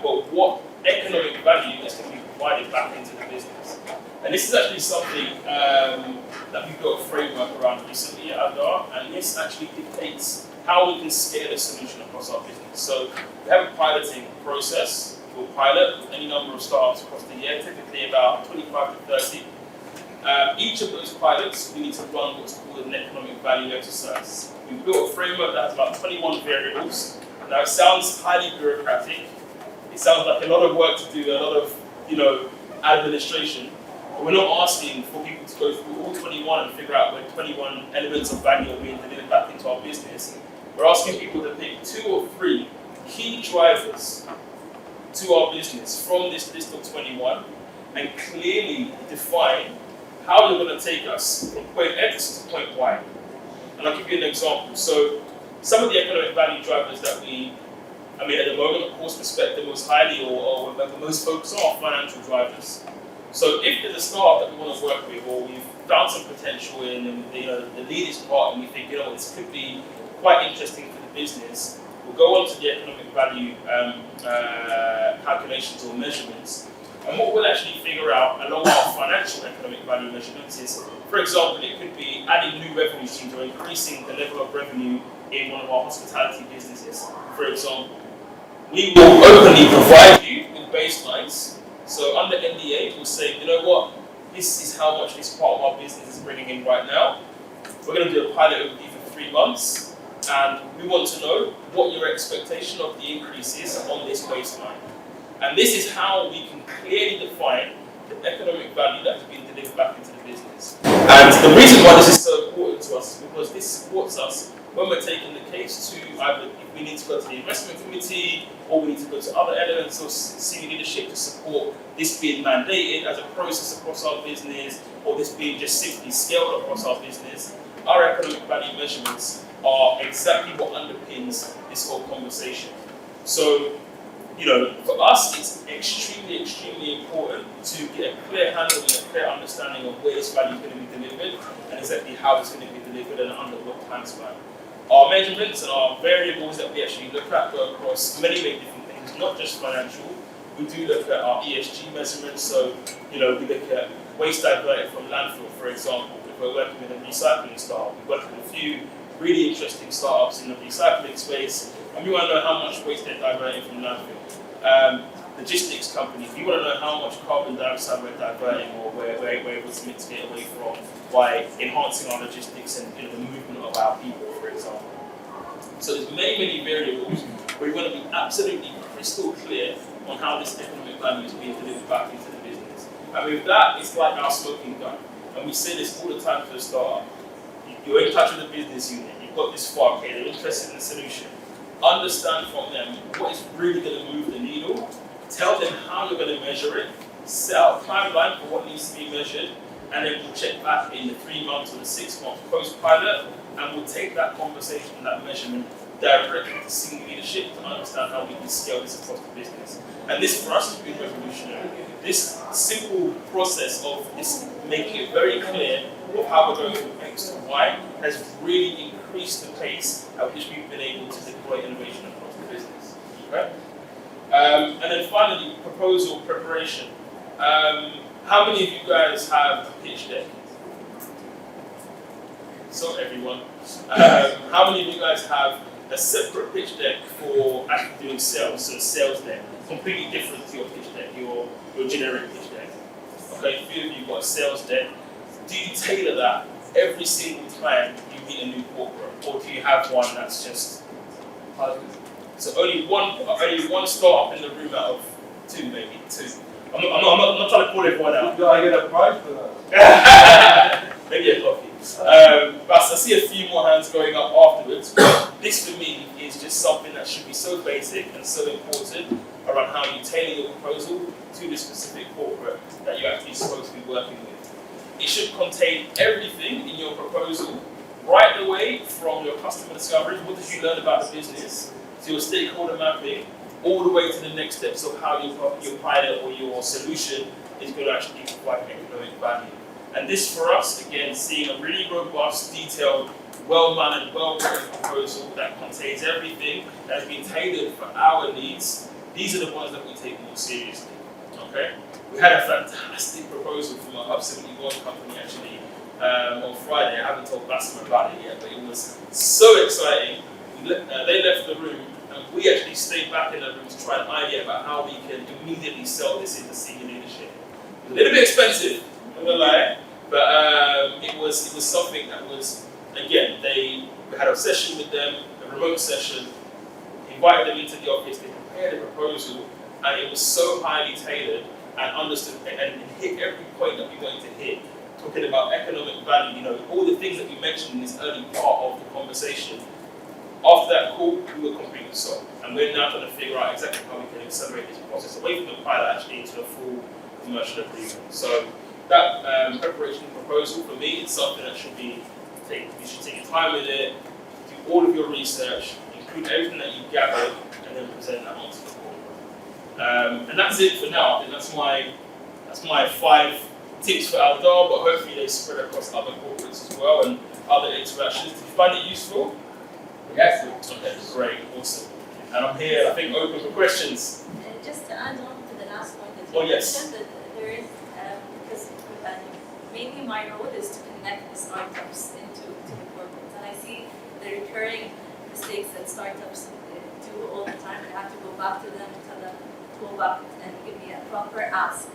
but what economic value is going to be provided back into the business. And this is actually something that we built a framework around recently at Adar, and this actually dictates how we can scale a solution across our business. So we have a piloting process. We'll pilot with any number of startups across the year, typically about 25 to 30. Each of those pilots, we need to run what's called an economic value exercise. We've built a framework that has about 21 variables. Now it sounds highly bureaucratic. It sounds like a lot of work to do, a lot of administration. But we're not asking for people to go through all 21 and figure out where 21 elements of value are being delivered back into our business. We're asking people to pick 2 or 3 key drivers to our business from this list of 21 and clearly define how they're going to take us from point X to point Y. And I'll give you an example. So some of the economic value drivers that at the moment, of course, respect the most highly or the most focused on are financial drivers. So if there's a startup that we want to work with or we've found some potential in and the lead is part and we think, this could be quite interesting for the business, we'll go on to the economic value calculations or measurements. And what we'll actually figure out along our financial economic value measurements is, for example, it could be adding new revenue streams or increasing the level of revenue in one of our hospitality businesses, for example. We will openly provide you with baselines. So under NDA, we'll say, this is how much this part of our business is bringing in right now. We're going to do a pilot with you for 3 months, and we want to know what your expectation of the increase is on this baseline. And this is how we can clearly define the economic value that has been delivered back into the business. And the reason why this is so important to us is because this supports us when we're taking the case to either if we need to go to the investment committee or we need to go to other elements of senior leadership to support this being mandated as a process across our business or this being just simply scaled across our business. Our economic value measurements are exactly what underpins this whole conversation. So, for us, it's extremely, extremely important to get a clear handle and a clear understanding of where this value is going to be delivered and exactly how it's going to be delivered and under what time span. Our measurements and our variables that we actually look at go across many, many different things, not just financial. We do look at our ESG measurements, so we look at waste diverted from landfill, for example. If we're working with a recycling startup, we work with a few really interesting startups in the recycling space, and we want to know how much waste they're diverting from landfill. Logistics companies, we want to know how much carbon dioxide we're diverting or we're able to mitigate away from by enhancing our logistics and the movement of our people, for example. So there's many, many variables where we want to be absolutely crystal clear on how this economic value is being delivered back into the business. And with that, it's like our smoking gun. And we say this all the time to the startup. You're in touch with the business unit, you've got this far, okay, they're interested in the solution. Understand from them what is really going to move the needle, tell them how you're going to measure it, set out a timeline for what needs to be measured, and then we'll check back in the 3 months or the 6 months post-pilot, and we'll take that conversation, that measurement, directly to senior leadership to understand how we can scale this across the business. And this for us has been revolutionary. This simple process of this making it very clear of how we're going from X to Y has really increased the pace at which we've been able to deploy innovation across the business. Right? And then finally, proposal preparation. How many of you guys have a pitch deck? So everyone. How many of you guys have a separate pitch deck for actually doing sales? So a sales deck, completely different to your pitch deck, your generic pitch deck. Okay, a few of you got a sales deck. Do you tailor that every single time you meet a new corporate, or do you have one that's just so only one startup in the room out of two, maybe two? I'm not trying to call everyone out. Do I get a prize for that? Maybe a coffee. But I see a few more hands going up afterwards. This for me is just something that should be so basic and so important around how you tailor your proposal to the specific corporate that you're actually supposed to be working with. It should contain everything in your proposal, right away from your customer discovery, what did you learn about the business, to your stakeholder mapping, all the way to the next steps of how your pilot or your solution is going to actually provide economic value. And this for us, again, seeing a really robust, detailed, well-mannered, well-written proposal that contains everything that has been tailored for our needs, these are the ones that we take more seriously. Okay? We had a fantastic proposal from a Hub71 company actually on Friday. I haven't told Bassam about it yet, but it was so exciting. They left the room and we actually stayed back in the room to try an idea about how we can immediately sell this into senior leadership. It was a little bit expensive, I'm not gonna lie, but it was something that was, again, we had a session with them, a remote session, invited them into the office, they prepared a proposal, and it was so highly tailored and understood and hit every point that we wanted to hit, talking about economic value, all the things that we mentioned in this early part of the conversation. After that call, we were completely sold, and we're now trying to figure out exactly how we can accelerate this process away from the pilot actually into a full commercial agreement. So that preparation proposal for me is something that you should take your time with it, do all of your research, include everything that you gathered, and then present that onto the board. And that's it for now. I think that's my 5 tips for Aldar, but hopefully they spread across other corporates as well and other interactions. Did you find it useful? Yes. Okay, great, awesome. And I'm here, I think, open for questions. Just to add on to the last point that Oh, you yes. mentioned, that there is, because mainly my role is to connect the startups into the corporates. And I see the recurring mistakes that startups do all the time. I have to go back to them and tell them, go back and give me a proper ask.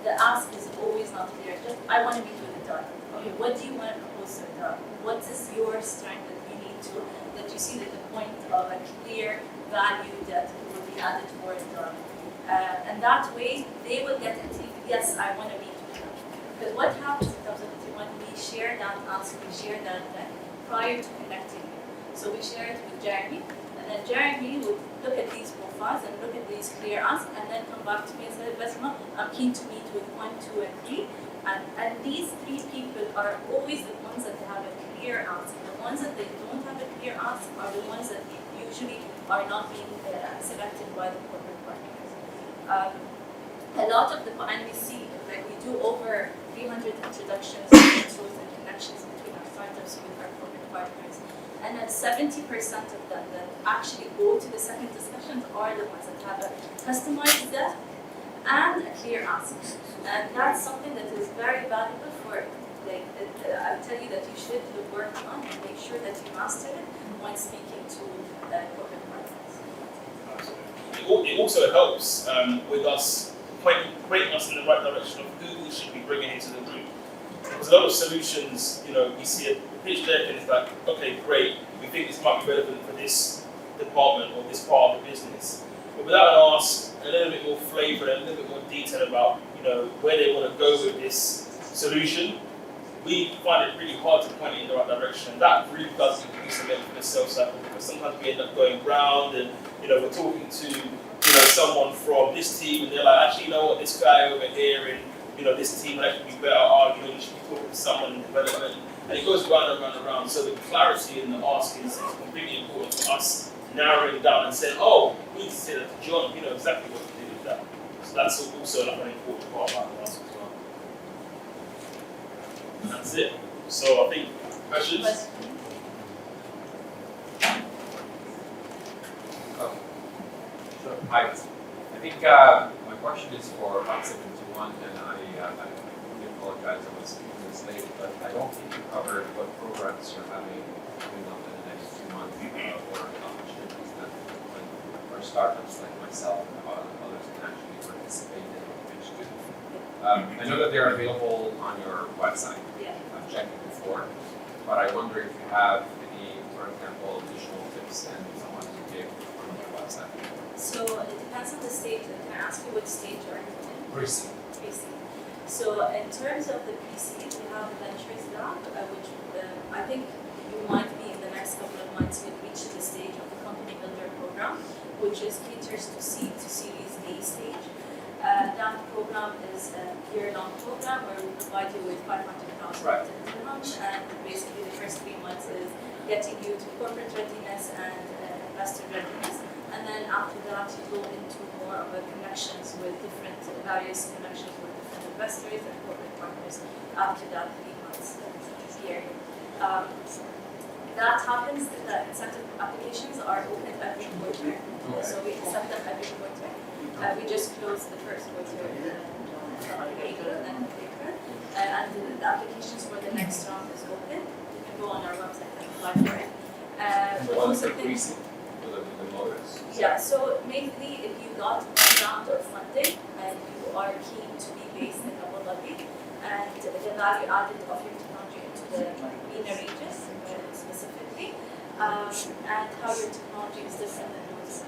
The ask is always not clear. Just, I want to meet with the target. Okay, what do you want to propose to the target? What is your strength that you need to, that you see that the point of a clear value that will be added for the target? And that way, they will get yes, I want to meet with them. Because what happens in Hub71, we share that answer, we share that prior to connecting you. So we share it with Jeremy, and then Jeremy would look at these profiles and look at these clear answers, and then come back to me and say, Basma, I'm keen to meet with 1, 2, and 3. And these 3 people are always the ones that have a clear answer. The ones that they don't have a clear answer are the ones that usually are not being selected by the corporate partners. A lot of the, and we see, like we do over 300 introductions, intros, and connections between our startups with our corporate partners. And then 70% of them that actually go to the second discussions are the ones that have a customized deck and a clear answer. And that's something that is very valuable for, like, I tell you that you should work on and make sure that you master it when speaking to corporate partners. It also helps with us pointing us in the right direction of who we should be bringing into the group. Because a lot of solutions, we see a pitch deck and it's like, okay, great, we think this might be relevant for this department or this part of the business. But without an ask, a little bit more flavor and a little bit more detail about, where they want to go with this solution, we find it really hard to point it in the right direction. That really does increase again for the sales cycle, because sometimes we end up going round and, we're talking to, someone from this team and they're like, actually, you know what, this guy over here and, this team would actually be better, you should be talking to someone in development. And it goes round and round and round. So the clarity in the ask is completely important for us narrowing it down and saying, oh, we need to say that to John, exactly what to do with that. So that's also like an important part about the ask as well. And that's it. So I think, questions? Hi. I think my question is for Hub71, and I really apologize I was speaking this late, but I don't think you covered what programs you're having coming up in the next 2 months or opportunities that our startups like myself and others can actually participate in or pitch to. I know that they're available on your website. Yeah. I've checked it before, but I wonder if you have any, for example, additional tips and someone to give on your website. So it depends on the stage. Can I ask you what stage are you in? Pre-seed. Pre-seed. So in terms of the pre-seed, we have Ventures Lab, which I think you might be in the next couple of months will reach the stage of the Company Builder program, which is caters to seed to Series A stage. That program is a year-long program where we provide you with 500,000 Right. dirhams, and basically the first 3 months is getting you to corporate readiness and investor readiness. And then after that, you go into more of a connections with various connections with different investors and corporate partners after that 3 months period. That happens, the incentive applications are open every quarter. Okay. So we accept them every quarter. We just closed the first quarter on April, and the applications for the next round is open. You can go on our website and apply for it. The ones for pre-seed, for the motors. Yeah, so mainly if you got 1 round of funding and you are keen to be based in Abu Dhabi, and the value added of your technology into the MENA region specifically, and how your technology is different than what's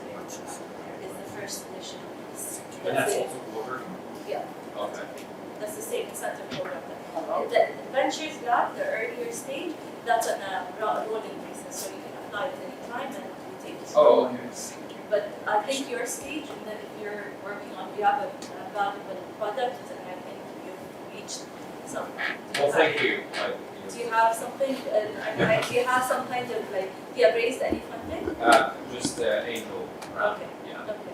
is the first initial piece. And that's also global? Yeah, Okay. that's the same incentive program. The Ventures Lab, the earlier stage, that's on a rolling basis, so you can apply at any time and you take it. Oh, okay. But I think your stage, and then if you're working on, you have a valuable product, and I think you've reached some. Well, thank you. Do you have something? Do you have some kind of like? Do you have raised any funding? Just angel round. Okay. Yeah. Okay.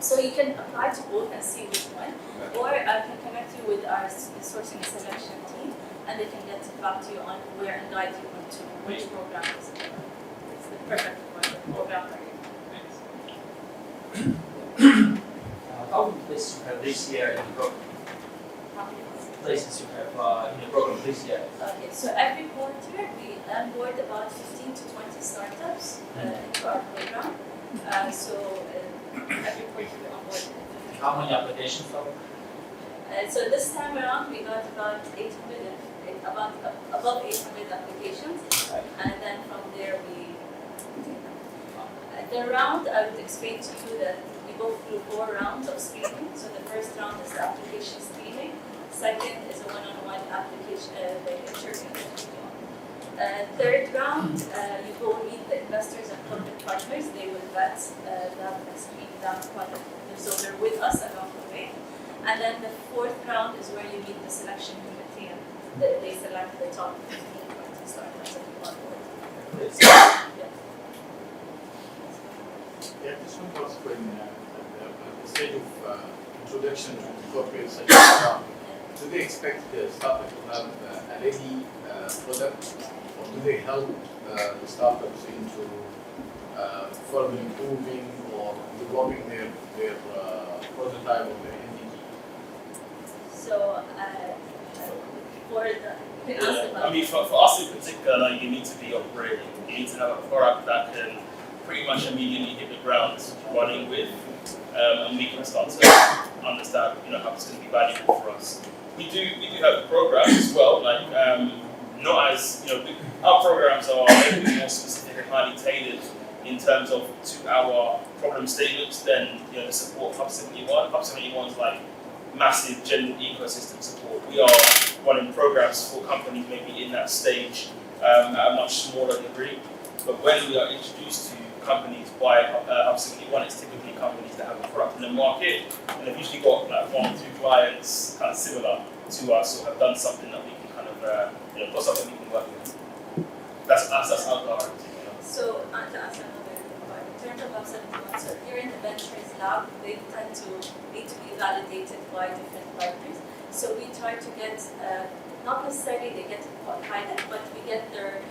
So you can apply to both and see which one, Okay. or I can connect you with our sourcing and selection team, and they can get back to you on where and guide you into which program is it's the perfect program for you. Thanks. How many places you have this year in the program? How many months? Places you have in the program this year? Okay, so every quarter we onboard about 15 to 20 startups into our program. Every quarter we onboard 15. How many applications are So this time around we got about above 800 applications, and then from there we the round I would explain to you that we go through 4 rounds of screening. So the first round is the application screening. Second is a one-on-one application, the interview. Third round, you go meet the investors and corporate partners. They will vet that and screen that product. So they're with us along the way. And then the fourth round is where you meet the selection committee and they select the top 15 to startups that you want to work with. Yeah, this one was when at the stage of introduction to corporate such as do they expect the startup to have a ready product, or do they help the startups into further improving or developing their prototype or their MVP? So, for the, you can ask about I mean, for us in particular, like, you need to be upgrading. You need to have a product that can pretty much immediately hit the ground running with, and we can start to understand, how it's going to be valuable for us. We do have programs as well, like not as our programs are a little bit more specific and highly tailored in terms of to our problem statements than the support Hub71. Hub71 is like massive general ecosystem support. We are running programs for companies maybe in that stage at a much smaller degree. But when we are introduced to companies by Hub71, it's typically companies that have a product in the market, and they've usually got like 1 or 2 clients kind of similar to us, or have done something that we can kind of got something we can work with. That's our priority. So, to ask another part, in terms of Hub71, so here in the Ventures Lab, they tend to need to be validated by different partners. So we try to get, not necessarily they get pilot, but we get their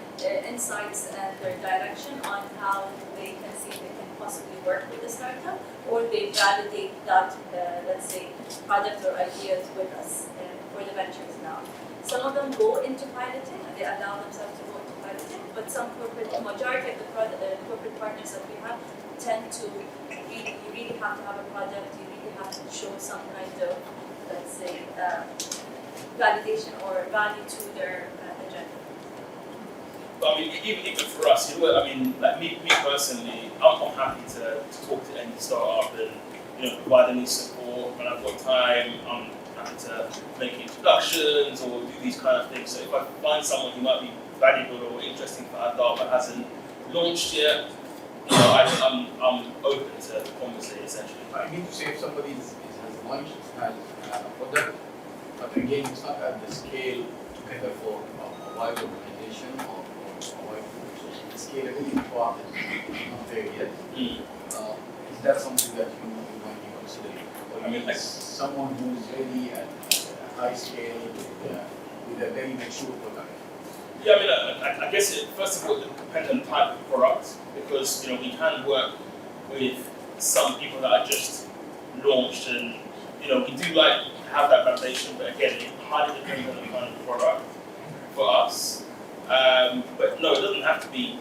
insights and their direction on how they can see they can possibly work with the startup, or they validate that, let's say, product or ideas with us for the Ventures Lab. Some of them go into piloting, and they allow themselves to go into piloting, but some majority of the corporate partners that we have tend to you really have to have a product, you really have to show some kind of, let's say, validation or value to their agenda. But I mean, even for us, like me personally, I'm happy to talk to any startup and provide any support when I've got time. I'm happy to make introductions or do these kind of things. So if I find someone who might be valuable or interesting for Adar but hasn't launched yet, I'm open to the conversation essentially. I mean to say if somebody has launched, has a product, but again it's not at the scale to cater for a wide organization or a wide group. So the scalability part is not there yet. Is that something that you might be considering? Or you need someone who is ready at a high scale with a very mature product? Yeah, I guess first of all, it depends on the type of product, because we can work with some people that are just launched, and we do like to have that validation, but again, it highly depends on the kind of product for us. But no, it doesn't have to be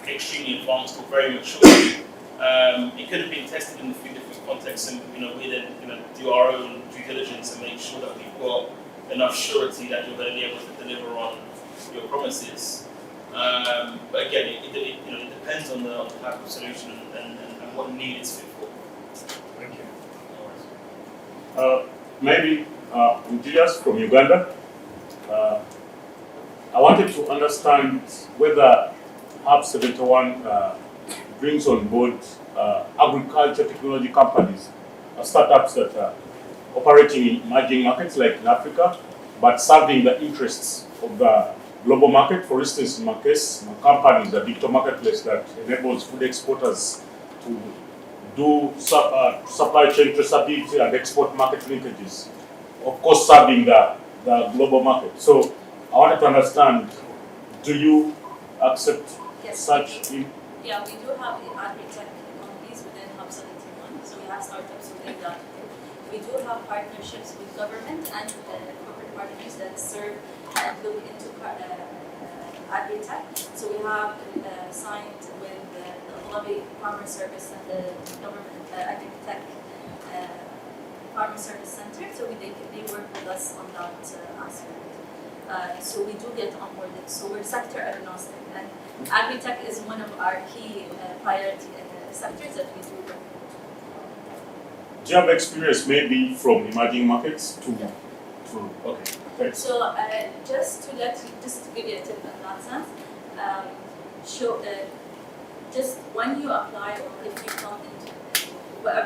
extremely advanced or very mature. It could have been tested in a few different contexts, and we then do our own due diligence and make sure that we've got enough surety that you're going to be able to deliver on your promises. But again, it depends on the type of solution and what need it's fit for. Thank you. Maybe Julius from Uganda. I wanted to understand whether Hub71 brings on board agriculture technology companies, startups that are operating in emerging markets like in Africa, but serving the interests of the global market. For instance, in my case, my company is a digital marketplace that enables food exporters to do supply chain traceability and export market linkages, of course serving the global market. So I wanted to understand, do you accept such? Yeah, we do have agri-tech companies within Hub71, so we have startups within that. We do have partnerships with government and corporate partners that serve and look into agri-tech. So we have signed with the Lobby Farmer Service and the government agri-tech Farmer Service Center, so they work with us on that aspect. So we do get onboarded. So we're sector agnostic, and agri-tech is one of our key priority sectors that we do work with. Do you have experience maybe from emerging markets to okay, thanks. So just to give you a tip in that sense, just when you apply or if you come into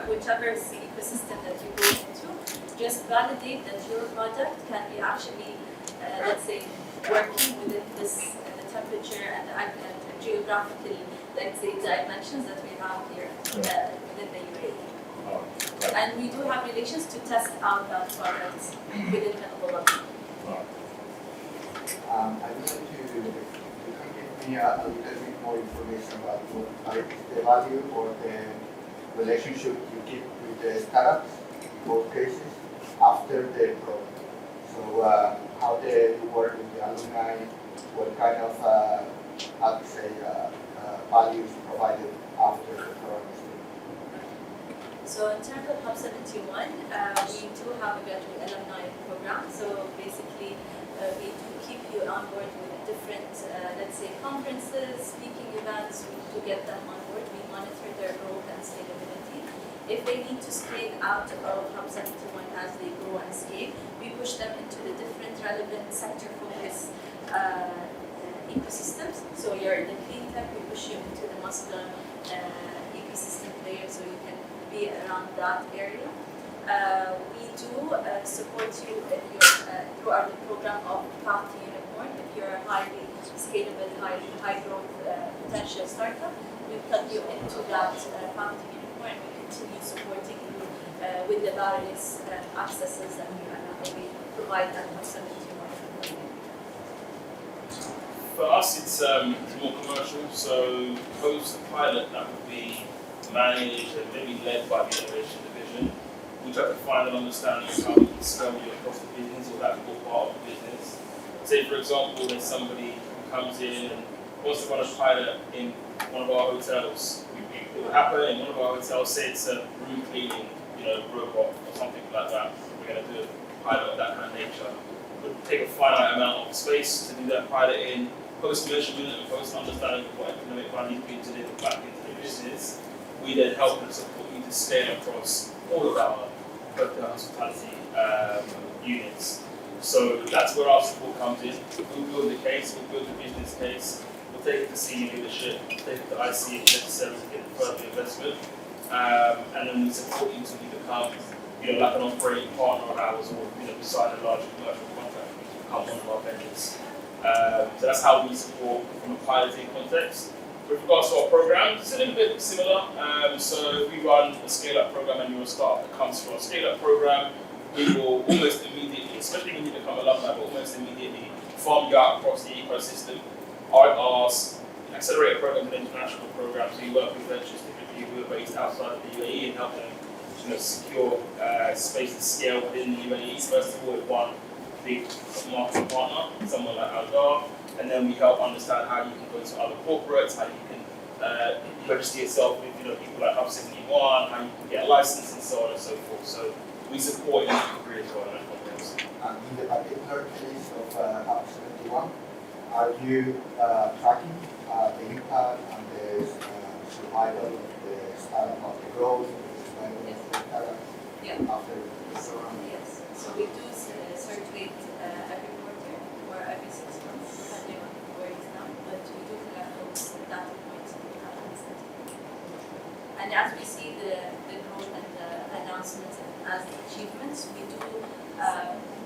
whichever ecosystem that you go into, just validate that your product can be actually, let's say, working within this the temperature and the geographical, let's say, dimensions that we have here within the UAE. Right. And we do have relations to test out that product within Hub71. I would like to, if you can give me a little bit more information about what is the value or the relationship you keep with the startups in both cases after the program. So how they work with the alumni, what kind of, how to say, values provided after the program is finished. So in terms of Hub71, we do have a graduate alumni program. So basically, we do keep you on board with different, let's say, conferences, speaking events to get them on board. We monitor their growth and scalability. If they need to scale out of Hub71 as they grow and scale, we push them into the different relevant sector-focused ecosystems. So you're in the clean tech, we push you into the Muslim ecosystem layer, so you can be around that area. We do support you if you're throughout the program of Path to Unicorn. If you're a highly scalable, high growth potential startup, we plug you into that Path to Unicorn. We continue supporting you with the various accesses that we provide at Hub71. For us, it's more commercial. So post pilot that would be managed and maybe led by the innovation division. We try to find and understand how we can scale you across the business or that core part of the business. Say, for example, there's somebody who comes in and wants to run a pilot in one of our hotels. It would happen in one of our hotels, say it's a room cleaning, robot or something like that. We're going to do a pilot of that kind of nature. We'll take a finite amount of space to do that pilot in, post measurement and post understanding of what economic value is being delivered back into the business. We then help and support you to scale across all of our hospitality units. So that's where our support comes in. We'll build the case, we'll build the business case, we'll take it to senior leadership, take it to IC if necessary to get further investment, and then we support you until you become, like an operating partner of ours, or we sign a larger commercial contract to become one of our vendors. So that's how we support from a piloting context. With regards to our programs, it's a little bit similar. So if we run a scale-up program and you're a startup that comes through our scale-up program, we will almost immediately, especially when you become alumni, but almost immediately farm you out across the ecosystem. Our accelerator program is an international program, so you work with ventures typically who are based outside of the UAE and help them secure space to scale within the UAE. First of all, with one big marketing partner, someone like Aldar, and then we help understand how you can go to other corporates, how you can register yourself with people like Hub71, how you can get a license and so on and so forth. So we support in that degree as well in that context. And in the particular case of Hub71, are you tracking the impact and the survival of the startup, of the growth, the survival of the startup after the program? Yes. So we do circulate every quarter or every 6 months, depending on where it's now, but we do collect those data points and we have access. And as we see the growth and the announcements as the achievements, we do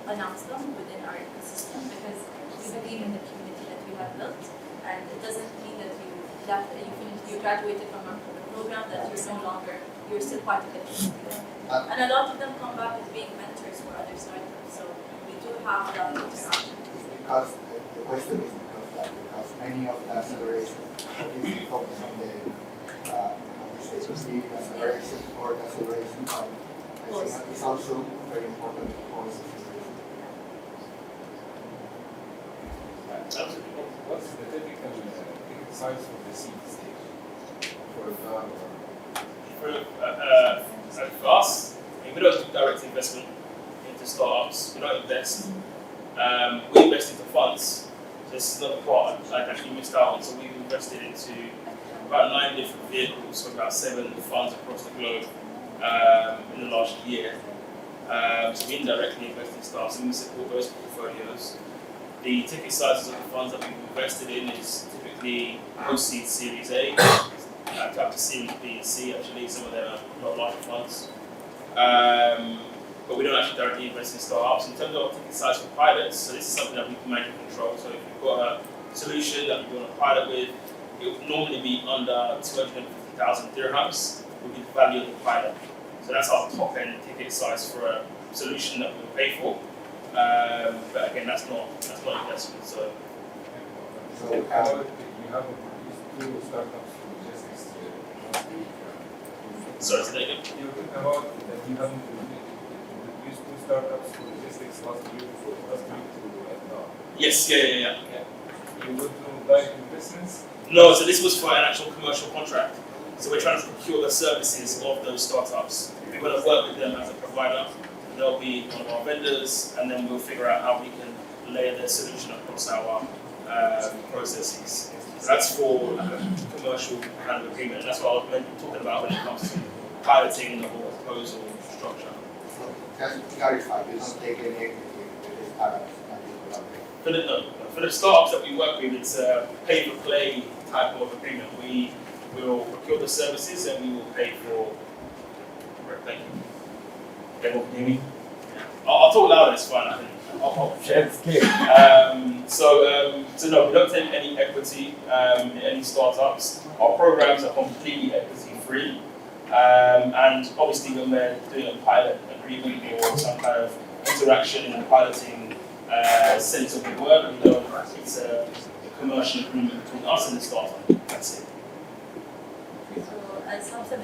announce them within our ecosystem because we believe in the community that we have built, and it doesn't mean that you graduated from our program that you're still part of the community. And a lot of them come back as being mentors for other startups, so we do have that interaction. Because the question is because many of the acceleration is focused on the speed acceleration or acceleration, but I think it's also very important for acceleration. What's the typical ticket size for the seed stage? For For us, we don't do direct investment into startups. We don't invest. We invest into funds. So this is not a part I've actually missed out on. So we've invested into about 9 different vehicles for about 7 funds across the globe. in the last year. So we indirectly invest in startups and we support those portfolios. The ticket sizes of the funds that we've invested in is typically post-seed Series A, up to Series B and C actually, some of them are not larger funds. But we don't actually directly invest in startups. In terms of ticket size for pilots, so this is something that we can manage and control. So if you've got a solution that we want to pilot with, it would normally be under 250,000 dirhams would be the value of the pilot. So that's our top end ticket size for a solution that we'll pay for. But again, that's not investment. So You have these two startups for logistics. sorry, say that again. You were talking about that you haven't used two startups for logistics last week to Yes, yeah. You would do direct investments? No, so this was for an actual commercial contract. So we're trying to procure the services of those startups. We're going to work with them as a provider. They'll be one of our vendors, and then we'll figure out how we can layer their solution across our processes. So that's for like a commercial kind of agreement, and that's what I was talking about when it comes to piloting the whole proposal structure. Just to clarify, you don't take any equity with the startups that you collaborate. For the startups that we work with, it's a pay-for-play type of agreement. We will procure the services and we will pay for. Right, thank you. Everyone can hear me? I'll talk louder. It's fine. I'll It's clear. So no, we don't take any equity in any startups. Our programs are completely equity-free. And obviously, when we're doing a pilot agreement or some kind of interaction in the piloting sense of the word, it's a commercial agreement between us and the startup. That's it. So as Hub71,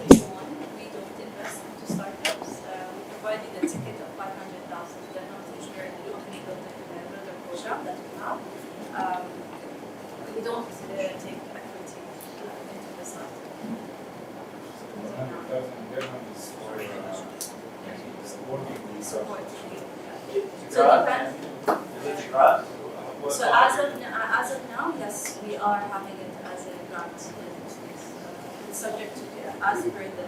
we don't invest into startups. We provided a ticket of 500,000 dirhams which we are looking at the program that we have. We don't take equity into the startup. 100,000 dirhams is for supporting the startup. So depends. Is it a grant? So as of now, yes, we are having it as a grant. It's subject to as per the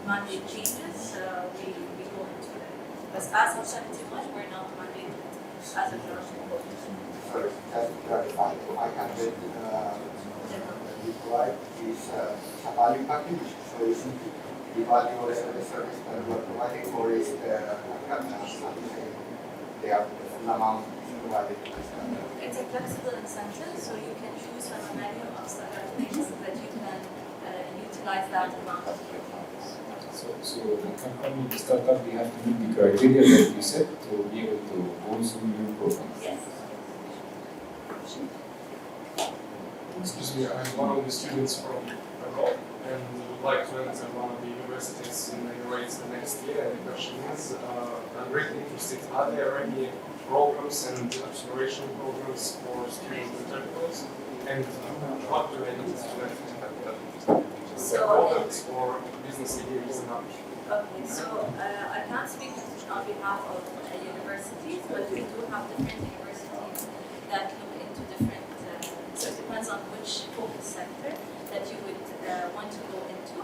mandate changes, we go into it. But as of 71, we're not mandated as a grant. Sorry, just to clarify, 500 you provide is a value package, so it's the value of the service that you are providing, or is the full amount provided to the standard? It's a flexible incentive, so you can choose from a menu of startup things that you can utilize that amount. So the company, the startup, they have to meet the criteria that you set to be able to go through your programs. Yes. Excuse me, I'm one of the students from abroad and would like to enter one of the universities in the Emirates the next year. And the question is, I'm really interested, are there any programs and exploration programs for students with technicals? And what do I need to learn to So, products or business degrees and others? okay, so I can't speak on behalf of universities, but we do have different universities that look into different, so it depends on which focus sector that you would want to go into,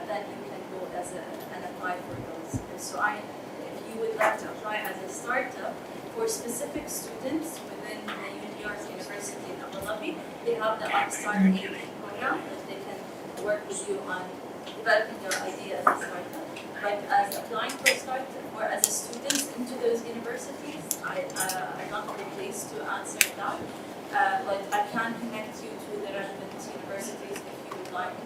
then you can go and apply for those. So if you would like to apply as a startup for specific students within the UNIAR's University in Abu Dhabi, they have the Upstart Aid program that they can work with you on developing your idea as a startup. But as applying for a startup or as a student into those universities, I'm not very placed to answer that. But I can connect you to the relevant universities if you would like.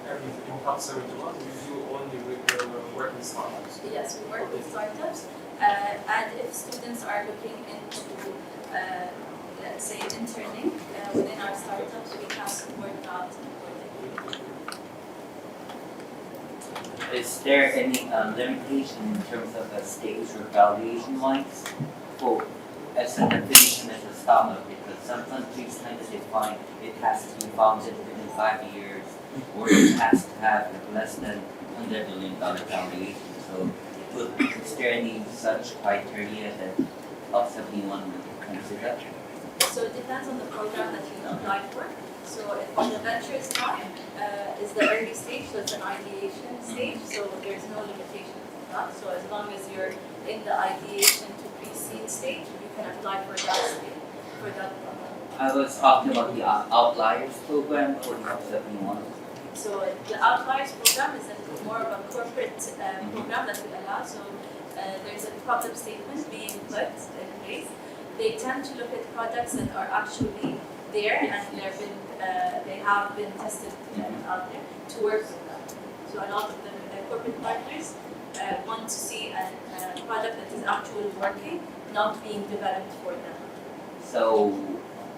And in Hub71, we do only with working startups. Yes, we work with startups. And if students are looking into, let's say, interning within our startups, we can support that. Is there any limitation in terms of the stage or valuation wise for as a definition as a startup? Because some countries kind of define it has to be founded within 5 years, or it has to have less than $100 million valuation. So, is there any such criteria that Hub71 would consider? So it depends on the program that you apply for. So on the ventures time is the early stage, so it's an ideation stage, so there's no limitations on that. So as long as you're in the ideation to pre-seed stage, you can apply for that stage, for that program. I was talking about the Outliers program for the Hub71. So the Outliers program is more of a corporate program that we allow. So there's a problem statement being put in place. They tend to look at products that are actually there and they have been tested out there to work with them. So a lot of the corporate partners want to see a product that is actually working, not being developed for them. So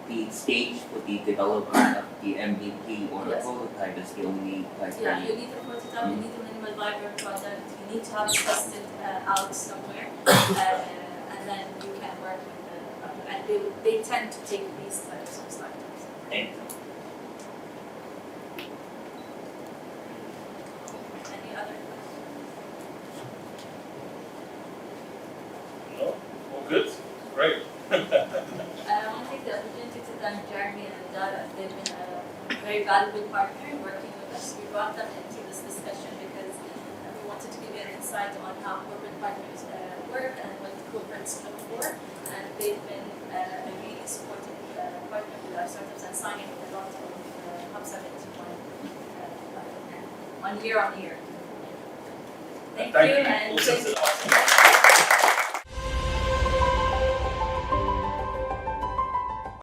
the stage for the development of the MVP or the Yes. prototype is the only Yeah, criteria. you need a prototype, you need a minimal viable product, you need to have it tested out somewhere, and then you can work with the, and they tend to take these types of startups. Thank you. Any other questions? No? All good? Great. I want to take the opportunity to thank Jeremy and Dara. They've been a very valuable partner in working with us. We brought them into this discussion because we wanted to give you an insight on how corporate partners work and what corporates look for. And they've been a really supportive partner with our startups and signing a lot of Hub71 on year. Thank you and Also,